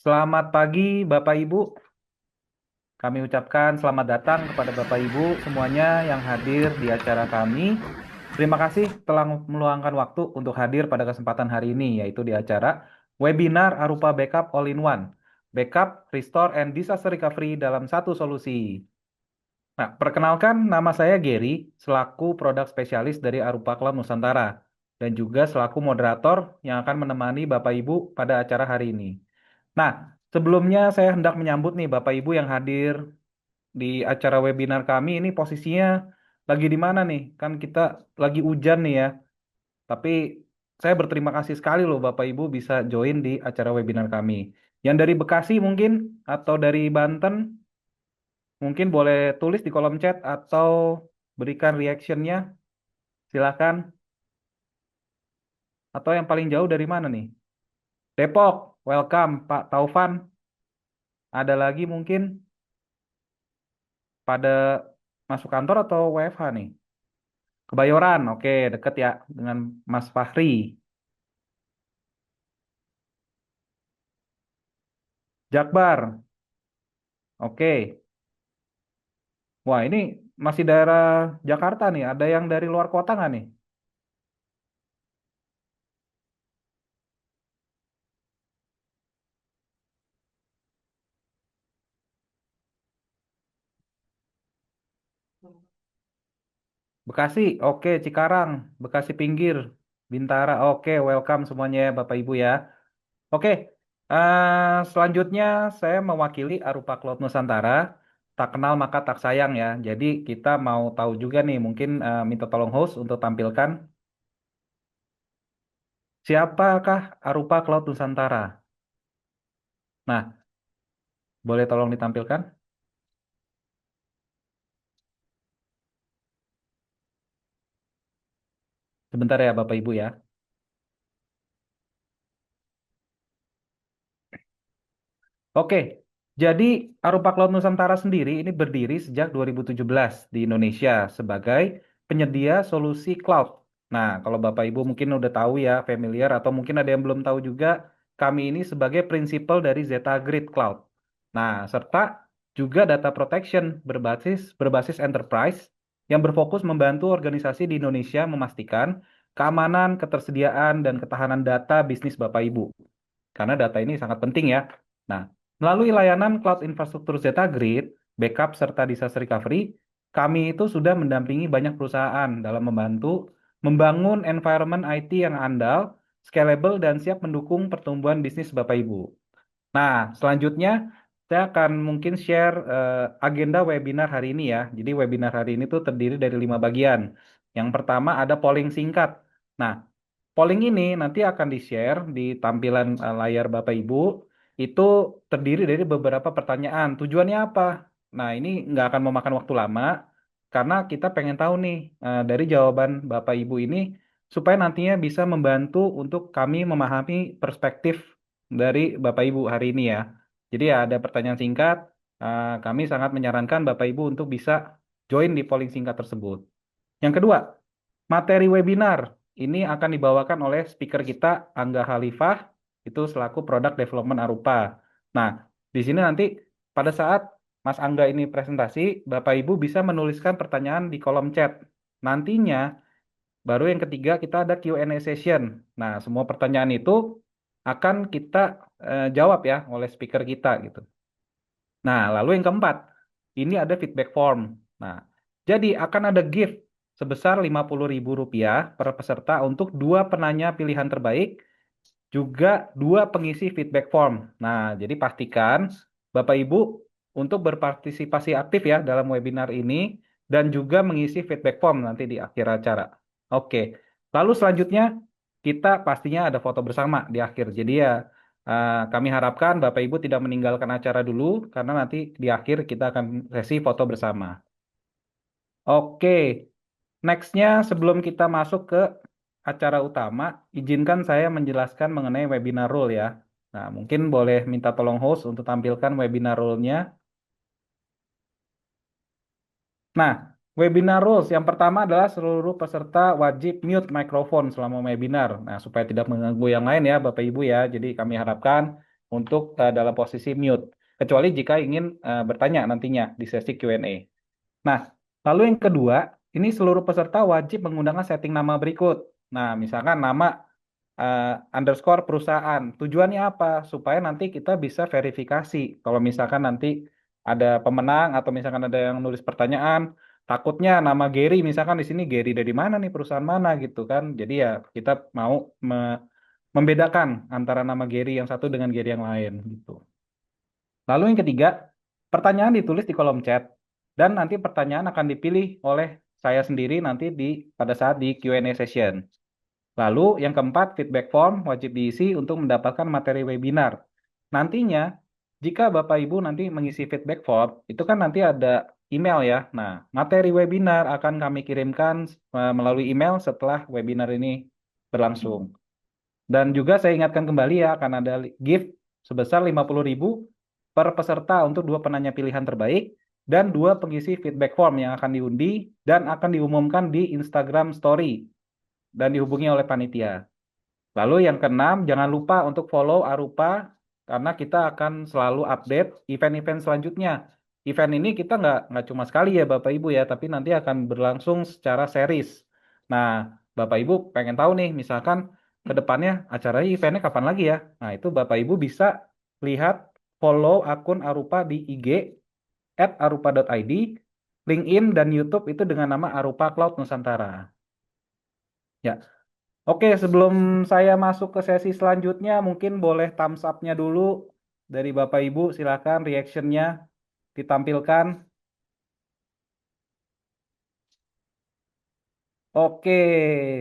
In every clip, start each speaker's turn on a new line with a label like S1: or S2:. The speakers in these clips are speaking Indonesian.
S1: Selamat pagi, Bapak Ibu. Kami ucapkan selamat datang kepada Bapak Ibu semuanya yang hadir di acara kami. Terima kasih telah meluangkan waktu untuk hadir pada kesempatan hari ini, yaitu di acara webinar Arupa Backup All-in-One. Backup, Restore, and Disaster Recovery dalam satu solusi. Nah, perkenalkan nama saya Gary, selaku produk spesialis dari Arupa Cloud Nusantara, dan juga selaku moderator yang akan menemani Bapak Ibu pada acara hari ini. Nah, sebelumnya saya hendak menyambut nih Bapak Ibu yang hadir di acara webinar kami ini posisinya lagi di mana nih? Kan kita lagi hujan nih ya. Tapi saya berterima kasih sekali loh Bapak Ibu bisa join di acara webinar kami. Yang dari Bekasi mungkin atau dari Banten mungkin boleh tulis di kolom chat atau berikan reactionnya. Silakan. Atau yang paling jauh dari mana nih? Depok, welcome Pak Taufan. Ada lagi mungkin pada masuk kantor atau WFH nih? Kebayoran, oke, deket ya dengan Mas Fahri. Jakbar, oke. Wah, ini masih daerah Jakarta nih. Ada yang dari luar kota nggak nih? Bekasi, oke. Cikarang, Bekasi pinggir, Bintara, oke. Welcome semuanya ya, Bapak Ibu ya. Oke, selanjutnya saya mewakili Arupa Cloud Nusantara. Tak kenal maka tak sayang ya. Jadi kita mau tahu juga nih, mungkin minta tolong host untuk tampilkan siapakah Arupa Cloud Nusantara. Nah, boleh tolong ditampilkan? Sebentar ya Bapak Ibu ya. Oke, jadi Arupa Cloud Nusantara sendiri ini berdiri sejak 2017 di Indonesia sebagai penyedia solusi cloud. Nah, kalau Bapak Ibu mungkin udah tahu ya, familiar atau mungkin ada yang belum tahu juga, kami ini sebagai prinsipal dari Zeta Grid Cloud. Nah, serta juga data protection berbasis enterprise yang berfokus membantu organisasi di Indonesia memastikan keamanan, ketersediaan, dan ketahanan data bisnis Bapak Ibu. Karena data ini sangat penting ya. Nah, melalui layanan cloud infrastruktur Zeta Grid, backup serta disaster recovery, kami itu sudah mendampingi banyak perusahaan dalam membantu membangun environment IT yang andal, scalable, dan siap mendukung pertumbuhan bisnis Bapak Ibu. Nah, selanjutnya saya akan mungkin share agenda webinar hari ini ya. Jadi webinar hari ini tuh terdiri dari 5 bagian. Yang pertama ada polling singkat. Nah, polling ini nanti akan di-share di tampilan layar Bapak Ibu. Itu terdiri dari beberapa pertanyaan. Tujuannya apa? Nah, ini nggak akan memakan waktu lama karena kita pengen tahu nih dari jawaban Bapak Ibu ini supaya nantinya bisa membantu untuk kami memahami perspektif dari Bapak Ibu hari ini ya. Jadi ya ada pertanyaan singkat. Kami sangat menyarankan Bapak Ibu untuk bisa join di polling singkat tersebut. Yang kedua, materi webinar ini akan dibawakan oleh speaker kita Angga Khalifah, itu selaku Product Development Arupa. Nah, di sini nanti pada saat Mas Angga ini presentasi, Bapak Ibu bisa menuliskan pertanyaan di kolom chat. Nantinya, baru yang ketiga kita ada Q&A session. Nah, semua pertanyaan itu akan kita jawab ya oleh speaker kita gitu. Nah, lalu yang keempat, ini ada feedback form. Nah, jadi akan ada gift sebesar Rp50.000 per peserta untuk dua penanya pilihan terbaik, juga dua pengisi feedback form. Nah, jadi pastikan Bapak Ibu untuk berpartisipasi aktif ya dalam webinar ini dan juga mengisi feedback form nanti di akhir acara. Oke, lalu selanjutnya kita pastinya ada foto bersama di akhir. Jadi ya kami harapkan Bapak Ibu tidak meninggalkan acara dulu karena nanti di akhir kita akan sesi foto bersama. Oke, nextnya sebelum kita masuk ke acara utama, izinkan saya menjelaskan mengenai webinar rule ya. Nah, mungkin boleh minta tolong host untuk tampilkan webinar rule-nya. Nah, webinar rules yang pertama adalah seluruh peserta wajib mute mikrofon selama webinar. Nah, supaya tidak mengganggu yang lain ya, Bapak Ibu ya. Jadi kami harapkan untuk dalam posisi mute, kecuali jika ingin bertanya nantinya di sesi Q&A. Nah, lalu yang kedua, ini seluruh peserta wajib menggunakan setting nama berikut. Nah, misalkan nama underscore perusahaan. Tujuannya apa? Supaya nanti kita bisa verifikasi. Kalau misalkan nanti ada pemenang atau misalkan ada yang nulis pertanyaan, takutnya nama Gary, misalkan di sini Gary dari mana nih, perusahaan mana gitu kan. Jadi ya kita mau membedakan antara nama Gary yang satu dengan Gary yang lain gitu. Lalu yang ketiga, pertanyaan ditulis di kolom chat dan nanti pertanyaan akan dipilih oleh saya sendiri nanti pada saat di Q&A session. Lalu yang keempat, feedback form wajib diisi untuk mendapatkan materi webinar. Nantinya, jika Bapak Ibu nanti mengisi feedback form, itu kan nanti ada email ya. Nah, materi webinar akan kami kirimkan melalui email setelah webinar ini berlangsung. Dan juga saya ingatkan kembali ya, akan ada gift sebesar 50.000 per peserta untuk dua penanya pilihan terbaik dan dua pengisi feedback form yang akan diundi dan akan diumumkan di Instagram Story dan dihubungi oleh panitia. Lalu yang keenam, jangan lupa untuk follow Arupa karena kita akan selalu update event-event selanjutnya. Event ini kita nggak cuma sekali ya Bapak Ibu ya, tapi nanti akan berlangsung secara series. Nah, Bapak Ibu pengen tahu nih, misalkan ke depannya acaranya eventnya kapan lagi ya? Nah, itu Bapak Ibu bisa lihat follow akun Arupa di IG @arupa.id, LinkedIn dan YouTube itu dengan nama Arupa Cloud Nusantara. Ya, oke, sebelum saya masuk ke sesi selanjutnya, mungkin boleh thumbs up-nya dulu dari Bapak Ibu, silakan reaction-nya ditampilkan. Oke,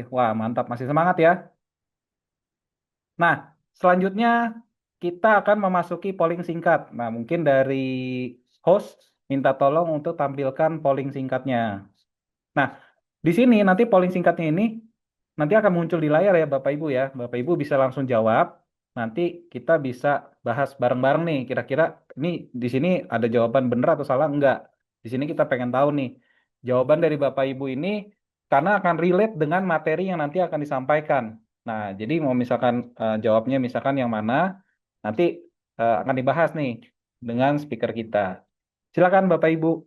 S1: wah mantap, masih semangat ya. Nah, selanjutnya kita akan memasuki polling singkat. Nah, mungkin dari host minta tolong untuk tampilkan polling singkatnya. Nah, di sini nanti polling singkatnya ini nanti akan muncul di layar ya Bapak Ibu ya. Bapak Ibu bisa langsung jawab. Nanti kita bisa bahas bareng-bareng nih. Kira-kira ini di sini ada jawaban benar atau salah enggak. Di sini kita pengen tahu nih jawaban dari Bapak Ibu ini karena akan relate dengan materi yang nanti akan disampaikan. Nah, jadi mau misalkan jawabnya misalkan yang mana nanti akan dibahas nih dengan speaker kita. Silakan Bapak Ibu.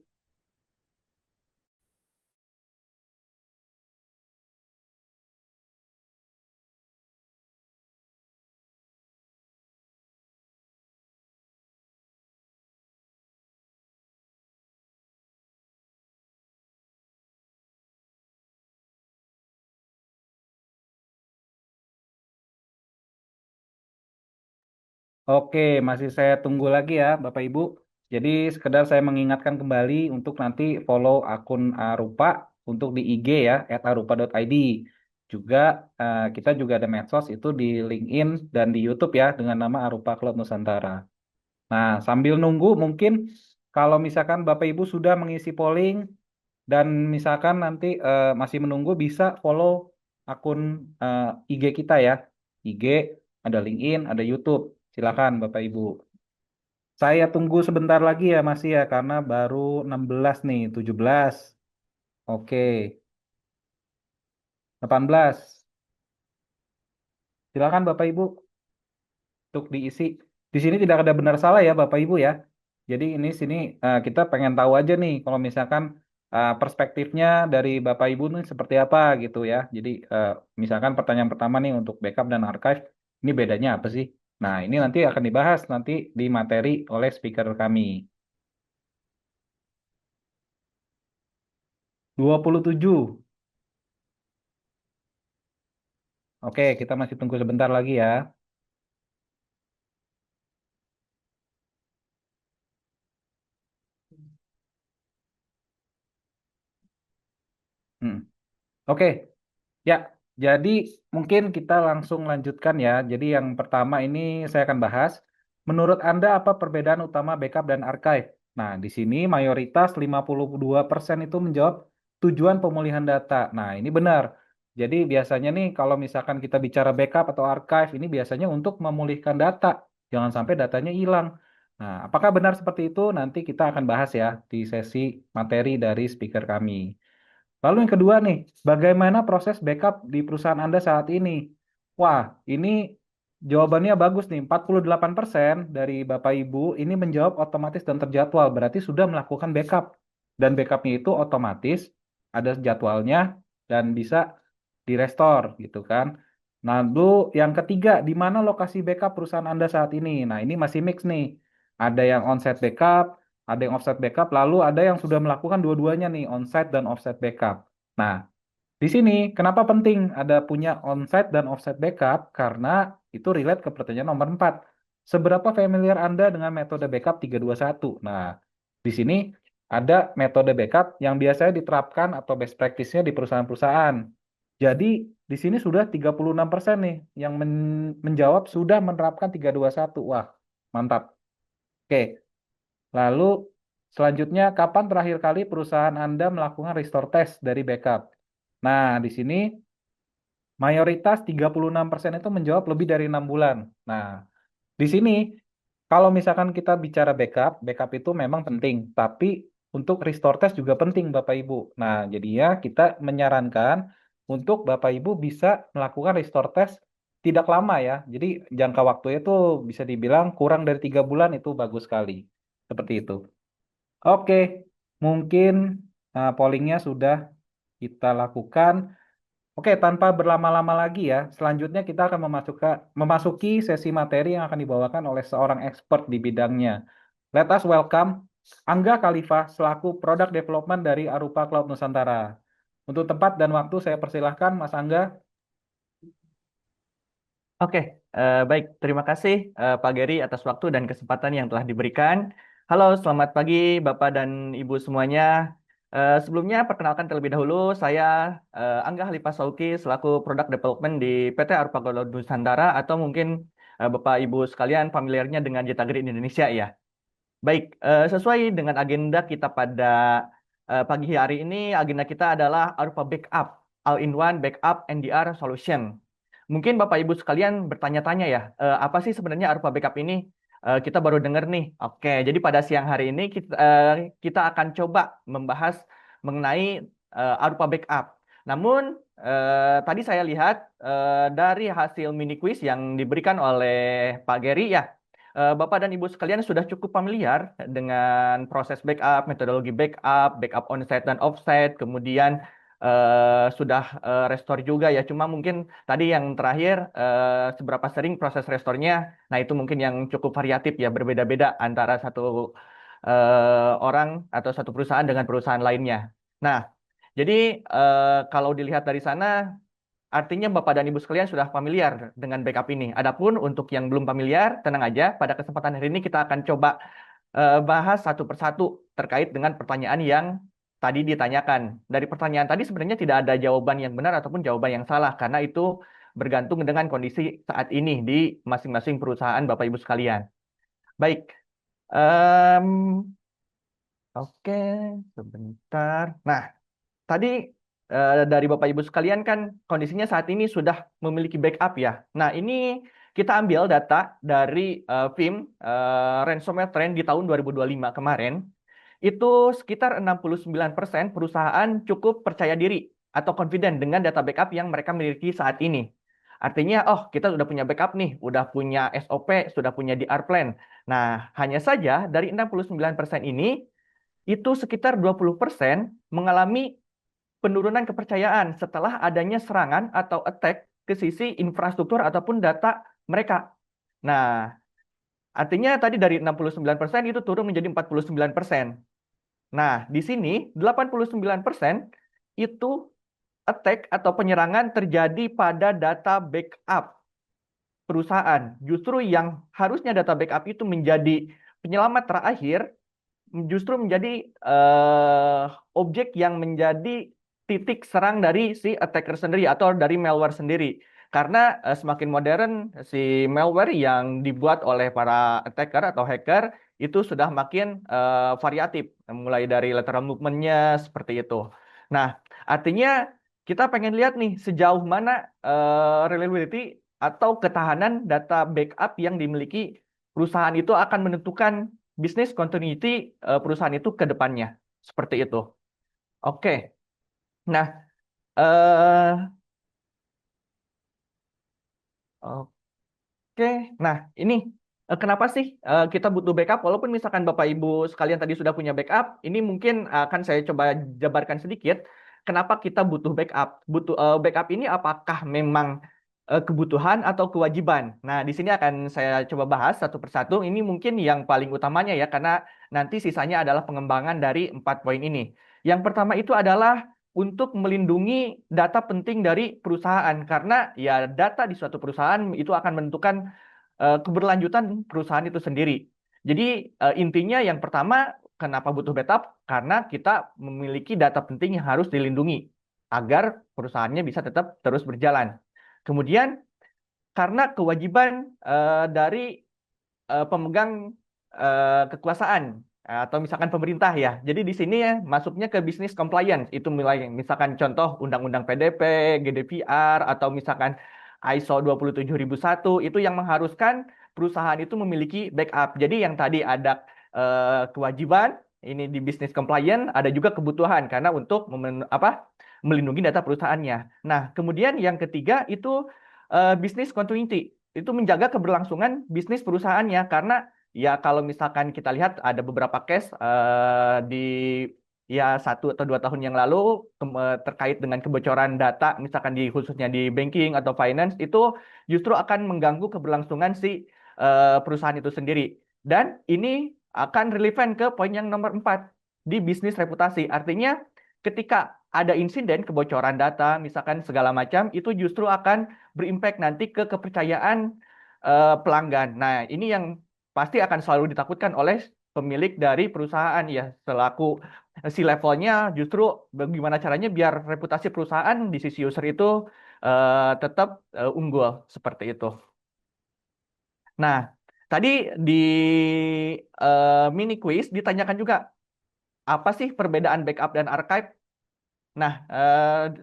S1: Oke, masih saya tunggu lagi ya, Bapak Ibu. Jadi sekedar saya mengingatkan kembali untuk nanti follow akun Arupa untuk di IG ya, @arupa.id. Juga kita juga ada medsos itu di LinkedIn dan di YouTube ya dengan nama Arupa Club Nusantara. Nah, sambil nunggu mungkin kalau misalkan Bapak Ibu sudah mengisi polling dan misalkan nanti masih menunggu bisa follow akun eh, IG kita ya. IG, ada LinkedIn, ada YouTube. Silakan Bapak Ibu. Saya tunggu sebentar lagi ya Mas ya karena baru 16 nih, 17. Oke, 18. Silakan Bapak Ibu untuk diisi. Di sini tidak ada benar salah ya Bapak Ibu ya. Jadi ini sini kita pengen tahu aja nih kalau misalkan perspektifnya dari Bapak Ibu nih seperti apa gitu ya. Jadi misalkan pertanyaan pertama nih untuk backup dan archive, ini bedanya apa sih? Nah, ini nanti akan dibahas nanti di materi oleh speaker kami. 27. Oke, kita masih tunggu sebentar lagi ya. Hmm. Oke, ya. Jadi mungkin kita langsung lanjutkan ya. Jadi yang pertama ini saya akan bahas. Menurut Anda apa perbedaan utama backup dan archive? Nah, di sini mayoritas 52% itu menjawab tujuan pemulihan data. Nah, ini benar. Jadi biasanya nih kalau misalkan kita bicara backup atau archive ini biasanya untuk memulihkan data. Jangan sampai datanya hilang. Nah, apakah benar seperti itu? Nanti kita akan bahas ya di sesi materi dari speaker kami. Lalu yang kedua nih, bagaimana proses backup di perusahaan Anda saat ini? Wah, ini Jawabannya bagus nih, 48% dari Bapak Ibu ini menjawab otomatis dan terjadwal, berarti sudah melakukan backup. Dan backupnya itu otomatis, ada jadwalnya, dan bisa direstore gitu kan. Nah, lalu yang ketiga, di mana lokasi backup perusahaan Anda saat ini? Nah, ini masih mix nih. Ada yang onsite backup, ada yang offsite backup, lalu ada yang sudah melakukan dua-duanya nih, onsite dan offsite backup. Nah, di sini, kenapa penting ada punya onsite dan offsite backup? Karena itu relate ke pertanyaan nomor 4. Seberapa familiar Anda dengan metode backup 321? Nah, di sini ada metode backup yang biasanya diterapkan atau best practice-nya di perusahaan-perusahaan. Jadi, di sini sudah 36% nih yang menjawab sudah menerapkan 321. Wah, mantap. Oke, lalu selanjutnya, kapan terakhir kali perusahaan Anda melakukan restore test dari backup? Nah, di sini mayoritas 36% itu menjawab lebih dari 6 bulan. Nah, di sini kalau misalkan kita bicara backup, backup itu memang penting, tapi untuk restore test juga penting Bapak Ibu. Nah, jadi ya kita menyarankan untuk Bapak Ibu bisa melakukan restore test tidak lama ya. Jadi jangka waktunya itu bisa dibilang kurang dari 3 bulan itu bagus sekali. Seperti itu. Oke, mungkin pollingnya sudah kita lakukan. Oke, tanpa berlama-lama lagi ya, selanjutnya kita akan memasuki sesi materi yang akan dibawakan oleh seorang expert di bidangnya. Let us welcome Angga Khalifah selaku Product Development dari Arupa Cloud Nusantara. Untuk tempat dan waktu saya persilahkan Mas Angga.
S2: Oke, baik. Terima kasih Pak Gary atas waktu dan kesempatan yang telah diberikan. Halo, selamat pagi Bapak dan Ibu semuanya. Sebelumnya, perkenalkan terlebih dahulu, saya Angga Halifah Sauki selaku Product Development di PT Arpa Cloud Nusantara atau mungkin Bapak Ibu sekalian familiarnya dengan Jeta Green Indonesia ya. Baik, sesuai dengan agenda kita pada pagi hari ini, agenda kita adalah Arupa Backup, All-in-One Backup NDR Solution. Mungkin Bapak Ibu sekalian bertanya-tanya ya, apa sih sebenarnya Arupa Backup ini? Kita baru dengar nih. Oke, jadi pada siang hari ini kita akan coba membahas mengenai Arupa Backup. Namun, tadi saya lihat dari hasil mini quiz yang diberikan oleh Pak Gary ya, Bapak dan Ibu sekalian sudah cukup familiar dengan proses backup, metodologi backup, backup onsite dan offsite, kemudian sudah restore juga ya. Cuma mungkin tadi yang terakhir seberapa sering proses restore-nya, nah itu mungkin yang cukup variatif ya, berbeda-beda antara satu orang atau satu perusahaan dengan perusahaan lainnya. Nah, jadi kalau dilihat dari sana, artinya Bapak dan Ibu sekalian sudah familiar dengan backup ini. Adapun untuk yang belum familiar, tenang aja. Pada kesempatan hari ini kita akan coba bahas satu persatu terkait dengan pertanyaan yang tadi ditanyakan. Dari pertanyaan tadi sebenarnya tidak ada jawaban yang benar ataupun jawaban yang salah, karena itu bergantung dengan kondisi saat ini di masing-masing perusahaan Bapak Ibu sekalian. Baik, em, oke, sebentar. Nah, tadi dari Bapak Ibu sekalian kan kondisinya saat ini sudah memiliki backup ya. Nah, ini kita ambil data dari FIM ransomware trend di tahun 2025 kemarin. Itu sekitar 69% perusahaan cukup percaya diri atau confident dengan data backup yang mereka miliki saat ini. Artinya, oh kita sudah punya backup nih, udah punya SOP, sudah punya DR plan. Nah, hanya saja dari 69% ini, itu sekitar 20% mengalami penurunan kepercayaan setelah adanya serangan atau attack ke sisi infrastruktur ataupun data mereka. Nah, artinya tadi dari 69% itu turun menjadi 49%. Nah, di sini 89% itu attack atau penyerangan terjadi pada data backup perusahaan. Justru yang harusnya data backup itu menjadi penyelamat terakhir, justru menjadi eh, objek yang menjadi titik serang dari si attacker sendiri atau dari malware sendiri. Karena semakin modern si malware yang dibuat oleh para attacker atau hacker itu sudah makin variatif, mulai dari lateral movement-nya seperti itu. Nah, artinya kita pengen lihat nih sejauh mana reliability atau ketahanan data backup yang dimiliki perusahaan itu akan menentukan bisnis continuity perusahaan itu ke depannya. Seperti itu. Oke. Nah, eh Oke, nah ini kenapa sih kita butuh backup? Walaupun misalkan Bapak Ibu sekalian tadi sudah punya backup, ini mungkin akan saya coba jabarkan sedikit. Kenapa kita butuh backup? Butuh backup ini apakah memang kebutuhan atau kewajiban? Nah, di sini akan saya coba bahas satu persatu. Ini mungkin yang paling utamanya ya, karena nanti sisanya adalah pengembangan dari 4 poin ini. Yang pertama itu adalah untuk melindungi data penting dari perusahaan karena ya data di suatu perusahaan itu akan menentukan keberlanjutan perusahaan itu sendiri. Jadi intinya yang pertama kenapa butuh backup? Karena kita memiliki data penting yang harus dilindungi agar perusahaannya bisa tetap terus berjalan. Kemudian karena kewajiban dari pemegang kekuasaan atau misalkan pemerintah ya. Jadi di sini ya, masuknya ke bisnis compliance itu mulai misalkan contoh Undang-Undang PDP, GDPR atau misalkan ISO 27001 itu yang mengharuskan perusahaan itu memiliki backup. Jadi yang tadi ada kewajiban ini di bisnis compliance, ada juga kebutuhan karena untuk melindungi data perusahaannya. Nah, kemudian yang ketiga itu bisnis continuity itu menjaga keberlangsungan bisnis perusahaannya karena ya kalau misalkan kita lihat ada beberapa case di ya 1 atau 2 tahun yang lalu terkait dengan kebocoran data misalkan di khususnya di banking atau finance itu justru akan mengganggu keberlangsungan si perusahaan itu sendiri dan ini akan relevan ke poin yang nomor 4 di bisnis reputasi artinya ketika ada insiden kebocoran data misalkan segala macam itu justru akan berimpact nanti ke kepercayaan pelanggan. Nah, ini yang pasti akan selalu ditakutkan oleh pemilik dari perusahaan ya selaku si levelnya justru bagaimana caranya biar reputasi perusahaan di sisi user itu tetap unggul seperti itu. Nah, tadi di mini quiz ditanyakan juga apa sih perbedaan backup dan archive? Nah,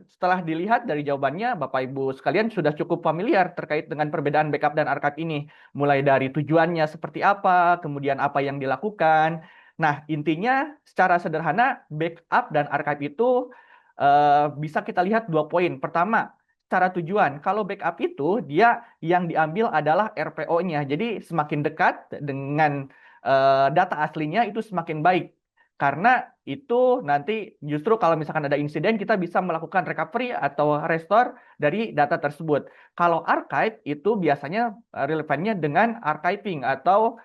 S2: setelah dilihat dari jawabannya, Bapak Ibu sekalian sudah cukup familiar terkait dengan perbedaan backup dan archive ini. Mulai dari tujuannya seperti apa, kemudian apa yang dilakukan. Nah, intinya secara sederhana, backup dan archive itu bisa kita lihat 2 poin. Pertama, secara tujuan. Kalau backup itu, dia yang diambil adalah RPO-nya. Jadi, semakin dekat dengan data aslinya, itu semakin baik. Karena itu nanti justru kalau misalkan ada insiden kita bisa melakukan recovery atau restore dari data tersebut. Kalau archive itu biasanya relevannya dengan archiving atau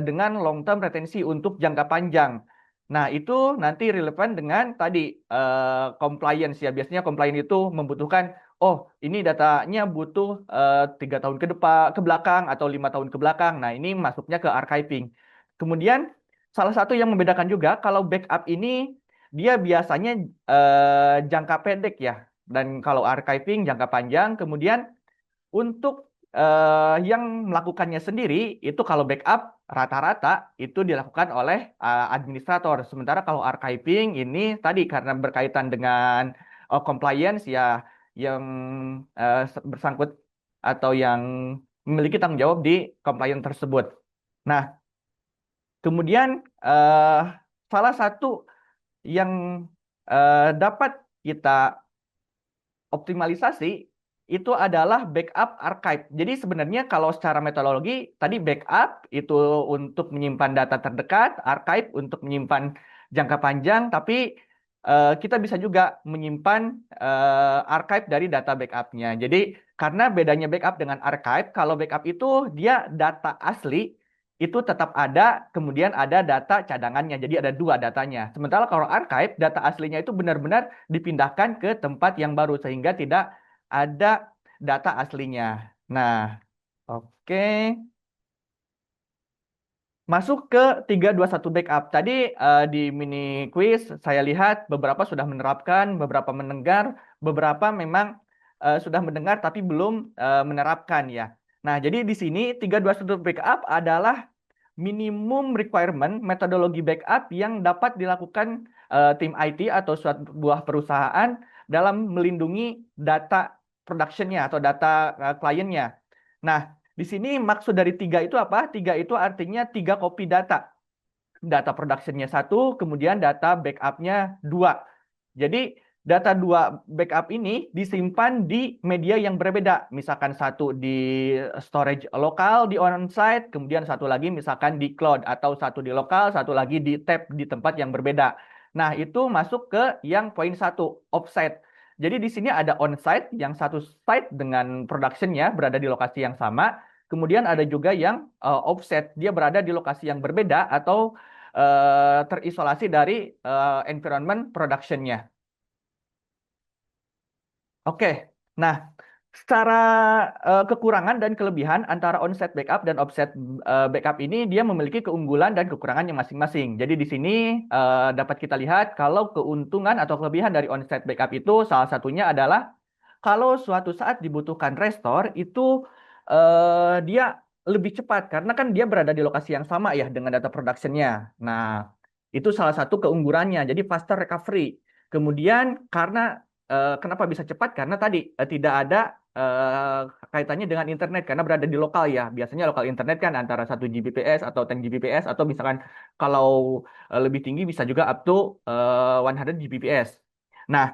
S2: dengan long term retensi untuk jangka panjang. Nah, itu nanti relevan dengan tadi compliance ya. Biasanya compliance itu membutuhkan oh, ini datanya butuh 3 tahun ke depan ke belakang atau 5 tahun ke belakang. Nah, ini masuknya ke archiving. Kemudian salah satu yang membedakan juga kalau backup ini dia biasanya jangka pendek ya. Dan kalau archiving jangka panjang. Kemudian untuk yang melakukannya sendiri itu kalau backup rata-rata itu dilakukan oleh administrator. Sementara kalau archiving ini tadi karena berkaitan dengan compliance ya yang bersangkut atau yang memiliki tanggung jawab di compliance tersebut. Nah, kemudian salah satu yang dapat kita optimalisasi itu adalah backup archive. Jadi sebenarnya kalau secara metodologi tadi backup itu untuk menyimpan data terdekat, archive untuk menyimpan jangka panjang, tapi kita bisa juga menyimpan archive dari data backupnya. Jadi karena bedanya backup dengan archive, kalau backup itu dia data asli itu tetap ada, kemudian ada data cadangannya. Jadi ada 2 datanya. Sementara kalau archive, data aslinya itu benar-benar dipindahkan ke tempat yang baru sehingga tidak ada data aslinya. Nah, oke. Masuk ke 321 backup. Tadi di mini quiz saya lihat beberapa sudah menerapkan, beberapa mendengar, beberapa memang sudah mendengar tapi belum menerapkan ya. Nah, jadi di sini 321 backup adalah minimum requirement metodologi backup yang dapat dilakukan tim IT atau suatu buah perusahaan dalam melindungi data productionnya atau data kliennya. Nah, di sini maksud dari tiga itu apa? Tiga itu artinya 3 copy data. Data productionnya 1, kemudian data backupnya 2. Jadi data dua backup ini disimpan di media yang berbeda. Misalkan satu di storage lokal di onsite, kemudian satu lagi misalkan di cloud, atau satu di lokal, satu lagi di tab di tempat yang berbeda. Nah, itu masuk ke yang poin satu, offsite. Jadi di sini ada onsite yang satu site dengan productionnya berada di lokasi yang sama. Kemudian ada juga yang offset, dia berada di lokasi yang berbeda atau terisolasi dari environment productionnya. Oke, nah secara kekurangan dan kelebihan antara onset backup dan offset backup ini dia memiliki keunggulan dan kekurangannya masing-masing. Jadi di sini dapat kita lihat kalau keuntungan atau kelebihan dari onset backup itu salah satunya adalah kalau suatu saat dibutuhkan restore itu dia lebih cepat karena kan dia berada di lokasi yang sama ya dengan data productionnya. Nah, itu salah satu keunggulannya. Jadi faster recovery. Kemudian karena kenapa bisa cepat? Karena tadi tidak ada kaitannya dengan internet karena berada di lokal ya. Biasanya lokal internet kan antara 1 Gbps atau 10 Gbps atau misalkan kalau lebih tinggi bisa juga up to 100 Gbps. Nah,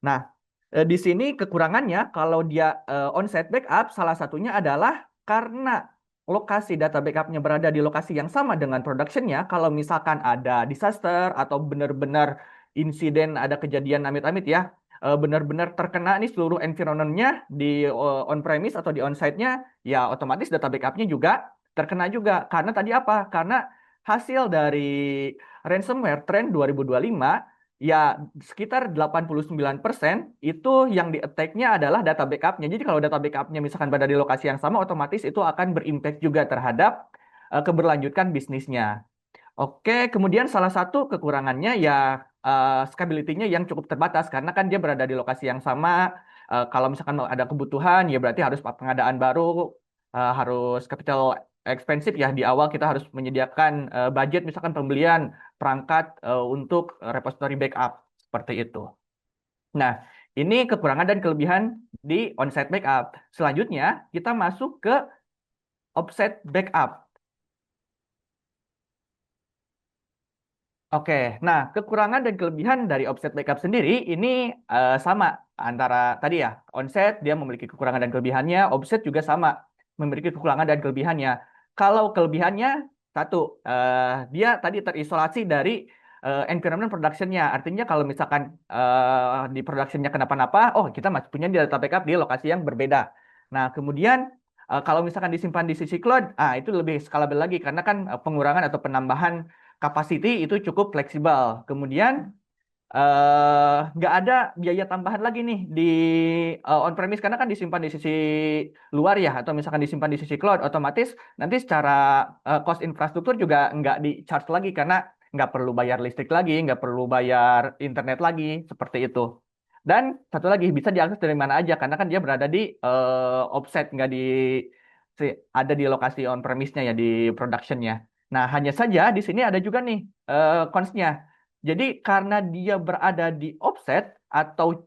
S2: nah di sini kekurangannya kalau dia on-site backup salah satunya adalah karena lokasi data backupnya berada di lokasi yang sama dengan productionnya. Kalau misalkan ada disaster atau benar-benar insiden ada kejadian amit-amit ya, benar-benar terkena nih seluruh environment-nya di on-premise atau di on-site-nya, ya otomatis data backupnya juga terkena juga. Karena tadi apa? Karena hasil dari ransomware trend 2025 ya sekitar 89% itu yang di-attack-nya adalah data backup-nya. Jadi kalau data backup-nya misalkan berada di lokasi yang sama, otomatis itu akan berimpact juga terhadap keberlanjutan bisnisnya. Oke, kemudian salah satu kekurangannya ya scalability-nya yang cukup terbatas karena kan dia berada di lokasi yang sama. Kalau misalkan mau ada kebutuhan ya berarti harus pengadaan baru, harus capital expensive ya di awal kita harus menyediakan budget misalkan pembelian perangkat untuk repository backup seperti itu. Nah, ini kekurangan dan kelebihan di on-site backup. Selanjutnya kita masuk ke offset backup. Oke, nah kekurangan dan kelebihan dari offset backup sendiri ini sama antara tadi ya, onset dia memiliki kekurangan dan kelebihannya, offset juga sama memiliki kekurangan dan kelebihannya. Kalau kelebihannya satu, dia tadi terisolasi dari environment productionnya. Artinya kalau misalkan di productionnya kenapa-napa, oh kita masih punya data backup di lokasi yang berbeda. Nah kemudian kalau misalkan disimpan di sisi cloud, itu lebih scalable lagi karena kan pengurangan atau penambahan capacity itu cukup fleksibel. Kemudian nggak ada biaya tambahan lagi nih di on-premise karena kan disimpan di sisi luar ya atau misalkan disimpan di sisi cloud, otomatis nanti secara cost infrastruktur juga nggak di-charge lagi karena nggak perlu bayar listrik lagi, nggak perlu bayar internet lagi, seperti itu. Dan satu lagi bisa diakses dari mana aja karena kan dia berada di offset, nggak di ada di lokasi on-premise-nya ya di production-nya. Nah, hanya saja di sini ada juga nih cons-nya. Jadi karena dia berada di offset atau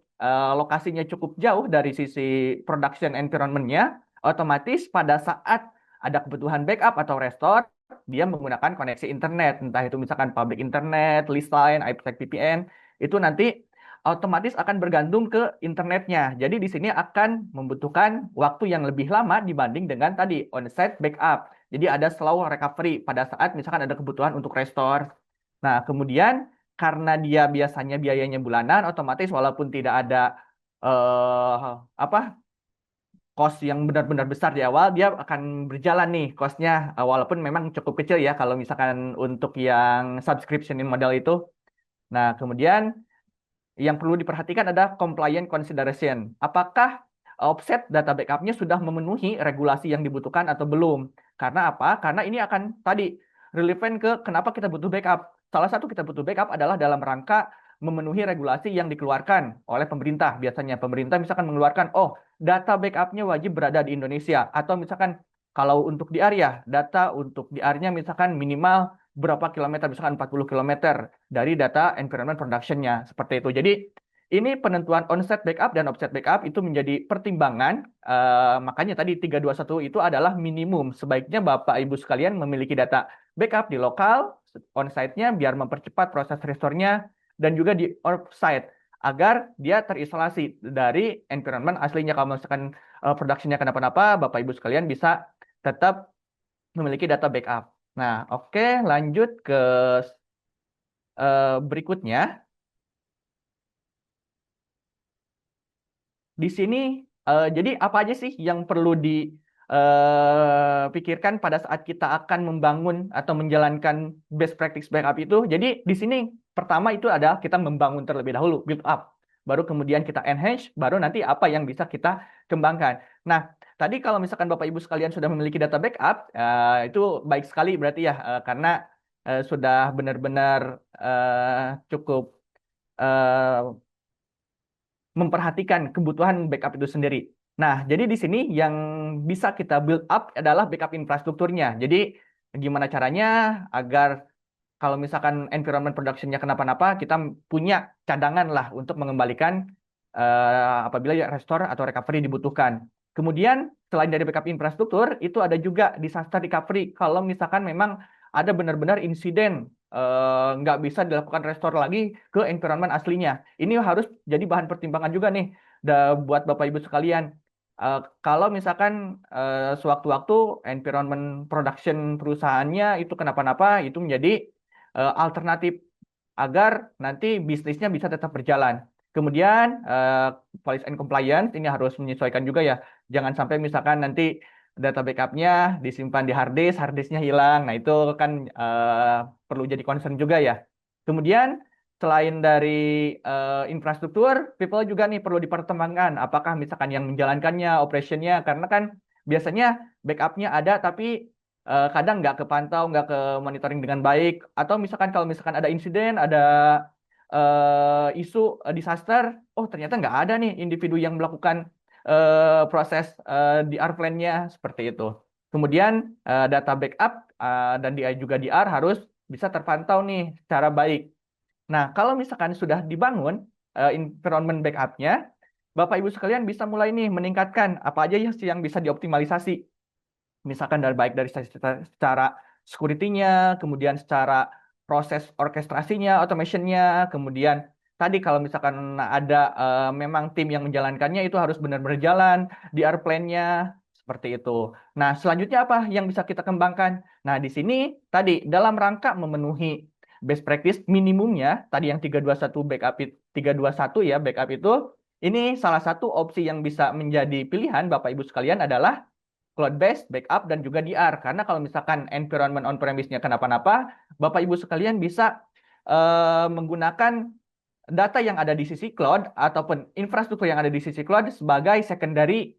S2: lokasinya cukup jauh dari sisi production environment-nya, otomatis pada saat ada kebutuhan backup atau restore, dia menggunakan koneksi internet, entah itu misalkan public internet, lease line, IPsec VPN, itu nanti otomatis akan bergantung ke internetnya. Jadi di sini akan membutuhkan waktu yang lebih lama dibanding dengan tadi on-site backup. Jadi ada slow recovery pada saat misalkan ada kebutuhan untuk restore. Nah, kemudian karena dia biasanya biayanya bulanan, otomatis walaupun tidak ada apa cost yang benar-benar besar di awal, dia akan berjalan nih costnya, walaupun memang cukup kecil ya kalau misalkan untuk yang subscription model itu. Nah, kemudian yang perlu diperhatikan ada compliant consideration. Apakah offset data backupnya sudah memenuhi regulasi yang dibutuhkan atau belum? Karena apa? Karena ini akan tadi relevan ke kenapa kita butuh backup. Salah satu kita butuh backup adalah dalam rangka memenuhi regulasi yang dikeluarkan oleh pemerintah. Biasanya pemerintah misalkan mengeluarkan, oh data backupnya wajib berada di Indonesia. Atau misalkan kalau untuk di area, data untuk di area misalkan minimal berapa kilometer, misalkan 40 kilometer dari data environment production-nya. Seperti itu. Jadi ini penentuan onset backup dan offset backup itu menjadi pertimbangan. Makanya tadi 321 itu adalah minimum. Sebaiknya Bapak Ibu sekalian memiliki data backup di lokal, on-site-nya biar mempercepat proses restore-nya dan juga di off-site. agar dia terisolasi dari environment aslinya. Kalau misalkan produksinya kenapa-napa, Bapak Ibu sekalian bisa tetap memiliki data backup. Nah, oke, lanjut ke berikutnya. Di sini, jadi apa aja sih yang perlu dipikirkan pada saat kita akan membangun atau menjalankan best practice backup itu? Jadi di sini pertama itu adalah kita membangun terlebih dahulu, build up. Baru kemudian kita enhance, baru nanti apa yang bisa kita kembangkan. Nah, tadi kalau misalkan Bapak Ibu sekalian sudah memiliki data backup, itu baik sekali berarti ya, karena sudah benar-benar cukup eh, memperhatikan kebutuhan backup itu sendiri. Nah, jadi di sini yang bisa kita build up adalah backup infrastrukturnya. Jadi, gimana caranya agar kalau misalkan environment production-nya kenapa-napa, kita punya cadangan lah untuk mengembalikan apabila ya restore atau recovery dibutuhkan. Kemudian, selain dari backup infrastruktur, itu ada juga disaster recovery. Kalau misalkan memang ada benar-benar insiden, nggak bisa dilakukan restore lagi ke environment aslinya. Ini harus jadi bahan pertimbangan juga nih buat Bapak Ibu sekalian. Kalau misalkan sewaktu-waktu environment production perusahaannya itu kenapa-napa, itu menjadi alternatif agar nanti bisnisnya bisa tetap berjalan. Kemudian policy and compliance ini harus menyesuaikan juga ya. Jangan sampai misalkan nanti data backupnya disimpan di hard disknya hilang. Nah itu kan perlu jadi concern juga ya. Kemudian selain dari infrastruktur, people juga nih perlu dipertimbangkan. Apakah misalkan yang menjalankannya, operationnya, karena kan biasanya backupnya ada tapi kadang nggak kepantau, nggak ke monitoring dengan baik, atau misalkan kalau misalkan ada insiden, ada isu disaster, oh ternyata nggak ada nih individu yang melakukan proses DR plan-nya seperti itu. Kemudian data backup dan juga DR harus bisa terpantau nih secara baik. Nah, kalau misalkan sudah dibangun environment backup-nya, Bapak Ibu sekalian bisa mulai nih meningkatkan apa aja ya sih yang bisa dioptimalisasi, misalkan dari baik dari secara security-nya, kemudian secara proses orkestrasinya, automation-nya, kemudian tadi kalau misalkan ada memang tim yang menjalankannya itu harus benar-benar jalan, DR plan-nya seperti itu. Nah, selanjutnya apa yang bisa kita kembangkan? Nah, di sini tadi dalam rangka memenuhi best practice minimumnya, tadi yang 321 backup 321 ya backup itu, ini salah satu opsi yang bisa menjadi pilihan Bapak Ibu sekalian adalah cloud based, backup, dan juga DR. Karena kalau misalkan environment on-premise-nya kenapa-napa, Bapak Ibu sekalian bisa menggunakan data yang ada di sisi cloud ataupun infrastruktur yang ada di sisi cloud sebagai secondary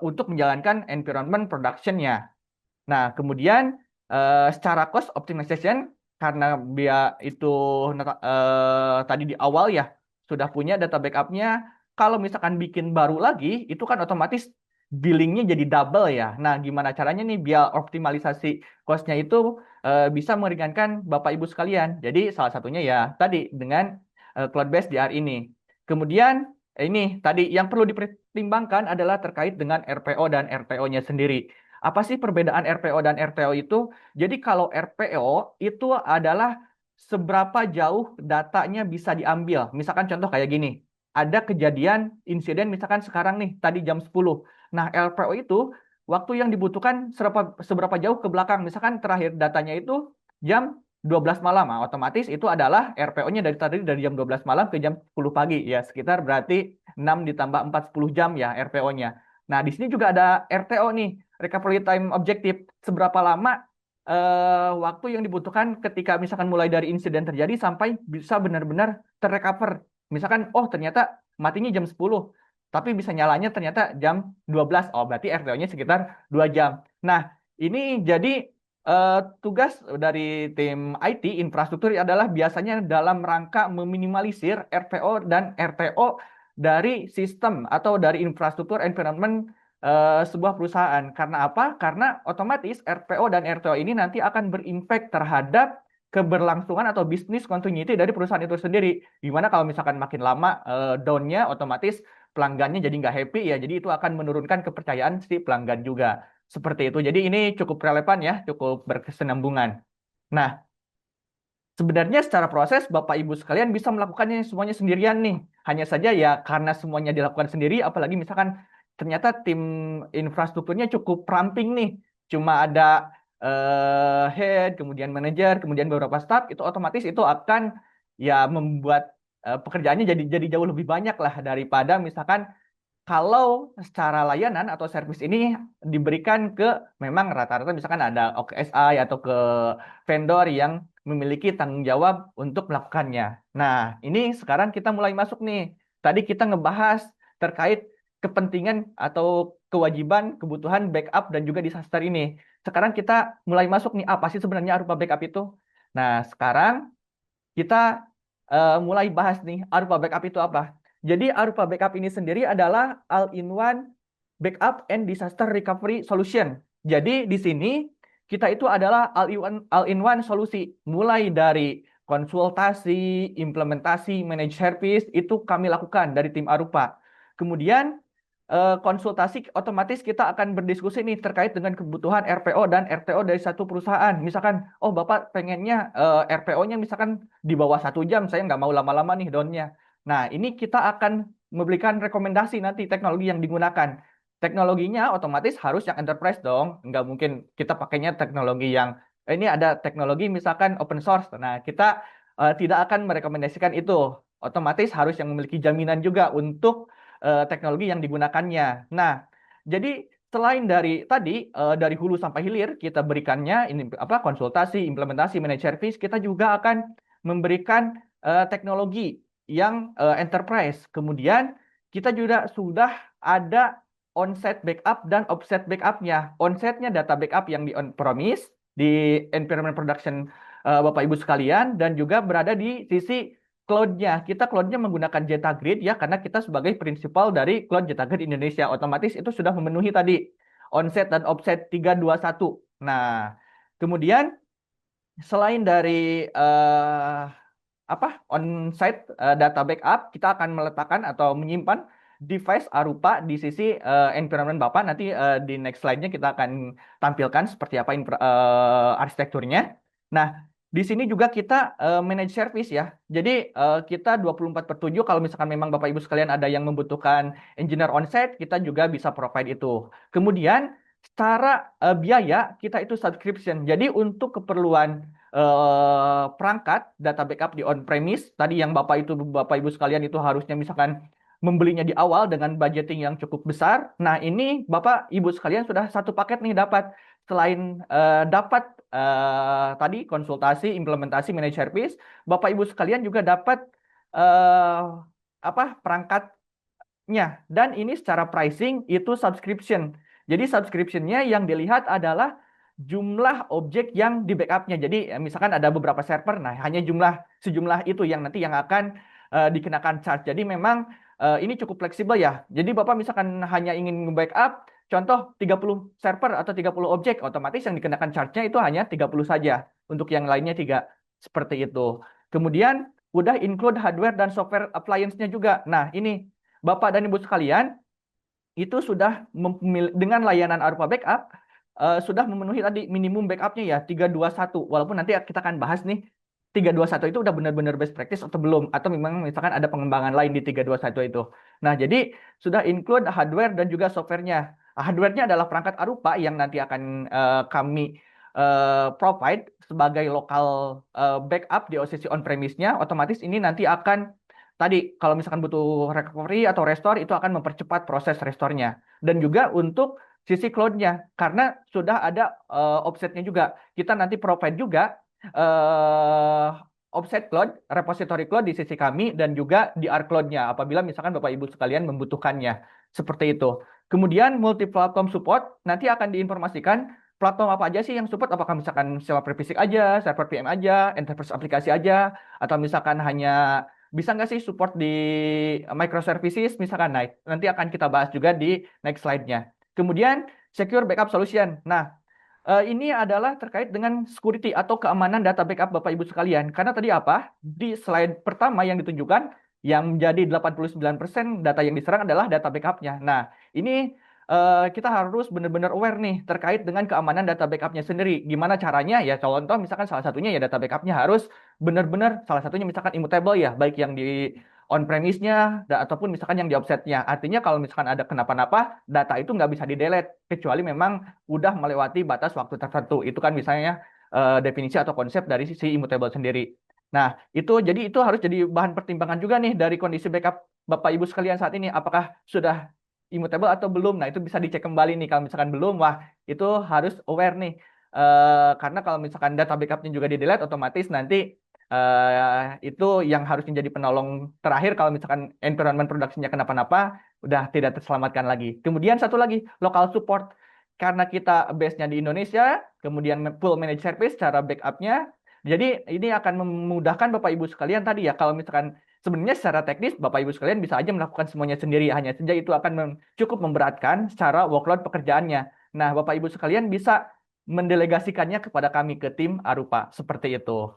S2: untuk menjalankan environment production-nya. Nah, kemudian secara cost optimization, karena dia itu tadi di awal ya, sudah punya data backup-nya, kalau misalkan bikin baru lagi, itu kan otomatis billingnya jadi double ya. Nah, gimana caranya nih biar optimalisasi cost-nya itu bisa meringankan Bapak Ibu sekalian. Jadi salah satunya ya tadi dengan cloud-based DR ini. Kemudian ini tadi yang perlu dipertimbangkan adalah terkait dengan RPO dan RTO-nya sendiri. Apa sih perbedaan RPO dan RTO itu? Jadi kalau RPO itu adalah seberapa jauh datanya bisa diambil. Misalkan contoh kayak gini. Ada kejadian insiden misalkan sekarang nih tadi jam 10. Nah, RPO itu waktu yang dibutuhkan seberapa jauh ke belakang. Misalkan terakhir datanya itu jam 12 malam. Nah, otomatis itu adalah RPO-nya dari tadi dari jam 12 malam ke jam 10 pagi. Ya, sekitar berarti 6 ditambah 4, 10 jam ya RPO-nya. Nah, di sini juga ada RTO nih, recovery time objective. Seberapa lama waktu yang dibutuhkan ketika misalkan mulai dari insiden terjadi sampai bisa benar-benar terrecover. Misalkan, oh ternyata matinya jam 10, tapi bisa nyalanya ternyata jam 12. Oh, berarti RTO-nya sekitar 2 jam. Nah, ini jadi eh, tugas dari tim IT infrastruktur adalah biasanya dalam rangka meminimalisir RPO dan RTO dari sistem atau dari infrastruktur environment sebuah perusahaan. Karena apa? Karena otomatis RPO dan RTO ini nanti akan berimpact terhadap keberlangsungan atau bisnis continuity dari perusahaan itu sendiri. Gimana kalau misalkan makin lama down-nya otomatis pelanggannya jadi nggak happy ya. Jadi itu akan menurunkan kepercayaan si pelanggan juga. Seperti itu. Jadi ini cukup relevan ya, cukup berkesinambungan. Nah, Sebenarnya secara proses Bapak Ibu sekalian bisa melakukannya semuanya sendirian nih. Hanya saja ya karena semuanya dilakukan sendiri, apalagi misalkan ternyata tim infrastrukturnya cukup ramping nih. Cuma ada head, kemudian manajer, kemudian beberapa staff, itu otomatis itu akan ya membuat pekerjaannya jadi jauh lebih banyak lah daripada misalkan kalau secara layanan atau servis ini diberikan ke memang rata-rata misalkan ada OKSI atau ke vendor yang memiliki tanggung jawab untuk melakukannya. Nah, ini sekarang kita mulai masuk nih. Tadi kita ngebahas terkait kepentingan atau kewajiban kebutuhan backup dan juga disaster ini. Sekarang kita mulai masuk nih, apa sih sebenarnya Arupa backup itu? Nah, sekarang kita mulai bahas nih, Arupa Backup itu apa? Jadi Arupa Backup ini sendiri adalah all-in-one backup and disaster recovery solution. Jadi di sini kita itu adalah all-in-one solusi, mulai dari konsultasi, implementasi, manage service itu kami lakukan dari tim Arupa. Kemudian konsultasi otomatis kita akan berdiskusi nih terkait dengan kebutuhan RPO dan RTO dari satu perusahaan. Misalkan, oh Bapak pengennya RPO-nya misalkan di bawah 1 jam, saya nggak mau lama-lama nih downnya. Nah, ini kita akan memberikan rekomendasi nanti teknologi yang digunakan. Teknologinya otomatis harus yang enterprise dong. Nggak mungkin kita pakainya teknologi yang, ini ada teknologi misalkan open source. Nah, kita tidak akan merekomendasikan itu. Otomatis harus yang memiliki jaminan juga untuk teknologi yang digunakannya. Nah, jadi selain dari tadi dari hulu sampai hilir kita berikannya ini apa konsultasi, implementasi, manage service, kita juga akan memberikan teknologi yang enterprise. Kemudian kita juga sudah ada onset backup dan offset backupnya. Onsetnya data backup yang di on-premise, di environment production Bapak Ibu sekalian, dan juga berada di sisi cloud-nya. Kita cloud-nya menggunakan Jetagrid ya, karena kita sebagai prinsipal dari Cloud Jetagrid Indonesia. Otomatis itu sudah memenuhi tadi onset dan offset 321. Nah, kemudian selain dari apa on-site data backup, kita akan meletakkan atau menyimpan device Arupa di sisi environment Bapak. Nanti di next slide-nya kita akan tampilkan seperti apa arsitekturnya. Nah, di sini juga kita manage service ya. Jadi kita 24/7 kalau misalkan memang Bapak Ibu sekalian ada yang membutuhkan engineer on-site, kita juga bisa provide itu. Kemudian secara biaya kita itu subscription. Jadi untuk keperluan perangkat data backup di on-premise tadi yang Bapak Ibu sekalian itu harusnya misalkan membelinya di awal dengan budgeting yang cukup besar. Nah, ini Bapak Ibu sekalian sudah satu paket nih dapat selain dapat tadi konsultasi, implementasi, manage service, Bapak Ibu sekalian juga dapat eh, apa perangkatnya dan ini secara pricing itu subscription. Jadi subscriptionnya yang dilihat adalah jumlah objek yang di backupnya. Jadi misalkan ada beberapa server, nah hanya sejumlah itu yang nanti yang akan dikenakan charge. Jadi memang ini cukup fleksibel ya. Jadi Bapak misalkan hanya ingin backup, contoh 30 server atau 30 objek, otomatis yang dikenakan charge-nya itu hanya 30 saja. Untuk yang lainnya 3. Seperti itu. Kemudian udah include hardware dan software appliance-nya juga. Nah ini Bapak dan Ibu sekalian, itu sudah dengan layanan Arupa Backup sudah memenuhi tadi minimum backupnya ya 321. Walaupun nanti kita akan bahas nih 321 itu udah benar-benar best practice atau belum, atau memang misalkan ada pengembangan lain di 321 itu. Nah, jadi sudah include hardware dan juga softwarenya. Hardwarenya adalah perangkat Arupa yang nanti akan kami provide sebagai lokal backup di OCC on-premise-nya. Otomatis ini nanti akan tadi kalau misalkan butuh recovery atau restore itu akan mempercepat proses restore-nya. Dan juga untuk sisi cloud-nya karena sudah ada offset-nya juga. Kita nanti provide juga eh, offset cloud, repository cloud di sisi kami dan juga di R-Cloud-nya apabila misalkan Bapak Ibu sekalian membutuhkannya. Seperti itu. Kemudian multi-platform support nanti akan diinformasikan platform apa aja sih yang support, apakah misalkan sewa fisik aja, server VM aja, enterprise aplikasi aja, atau misalkan hanya bisa nggak sih support di microservices misalkan. Nah, nanti akan kita bahas juga di next slide-nya. Kemudian secure backup solution. Nah, ini adalah terkait dengan security atau keamanan data backup Bapak Ibu sekalian. Karena tadi apa? Di slide pertama yang ditunjukkan, yang menjadi 89% data yang diserang adalah data backup-nya. Nah, ini kita harus benar-benar aware nih terkait dengan keamanan data backupnya sendiri. Gimana caranya? Ya contoh misalkan salah satunya ya data backupnya harus benar-benar salah satunya misalkan immutable ya, baik yang di on-premise-nya ataupun misalkan yang di offset-nya. Artinya kalau misalkan ada kenapa-napa, data itu nggak bisa di-delete kecuali memang udah melewati batas waktu tertentu. Itu kan misalnya definisi atau konsep dari sisi immutable sendiri. Nah, itu harus jadi bahan pertimbangan juga nih dari kondisi backup Bapak Ibu sekalian saat ini. Apakah sudah immutable atau belum? Nah, itu bisa dicek kembali nih. Kalau misalkan belum, wah itu harus aware nih. Karena kalau misalkan data backupnya juga di delete, otomatis nanti itu yang harus menjadi penolong terakhir kalau misalkan environment produksinya kenapa-napa, udah tidak terselamatkan lagi. Kemudian satu lagi, local support. Karena kita base-nya di Indonesia, kemudian full managed service cara backupnya, jadi ini akan memudahkan Bapak Ibu sekalian tadi ya, kalau misalkan sebenarnya secara teknis Bapak Ibu sekalian bisa aja melakukan semuanya sendiri, hanya saja itu akan cukup memberatkan secara workload pekerjaannya. Nah, Bapak Ibu sekalian bisa mendelegasikannya kepada kami ke tim Arupa seperti itu.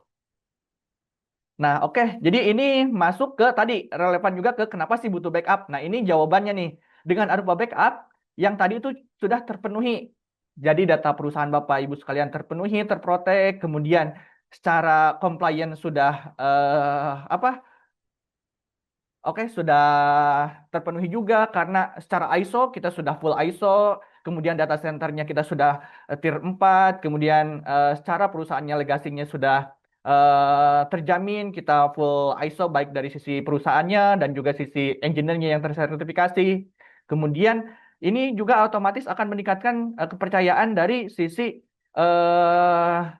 S2: Nah, oke. Jadi ini masuk ke tadi relevan juga ke kenapa sih butuh backup. Nah, ini jawabannya nih. Dengan Arupa Backup yang tadi itu sudah terpenuhi. Jadi data perusahaan Bapak Ibu sekalian terpenuhi, terprotek, kemudian secara compliance sudah apa? Oke, sudah terpenuhi juga karena secara ISO kita sudah full ISO, kemudian data centernya kita sudah tier 4, kemudian secara perusahaannya legasinya sudah terjamin, kita full ISO baik dari sisi perusahaannya dan juga sisi engineer-nya yang tersertifikasi. Kemudian ini juga otomatis akan meningkatkan kepercayaan dari sisi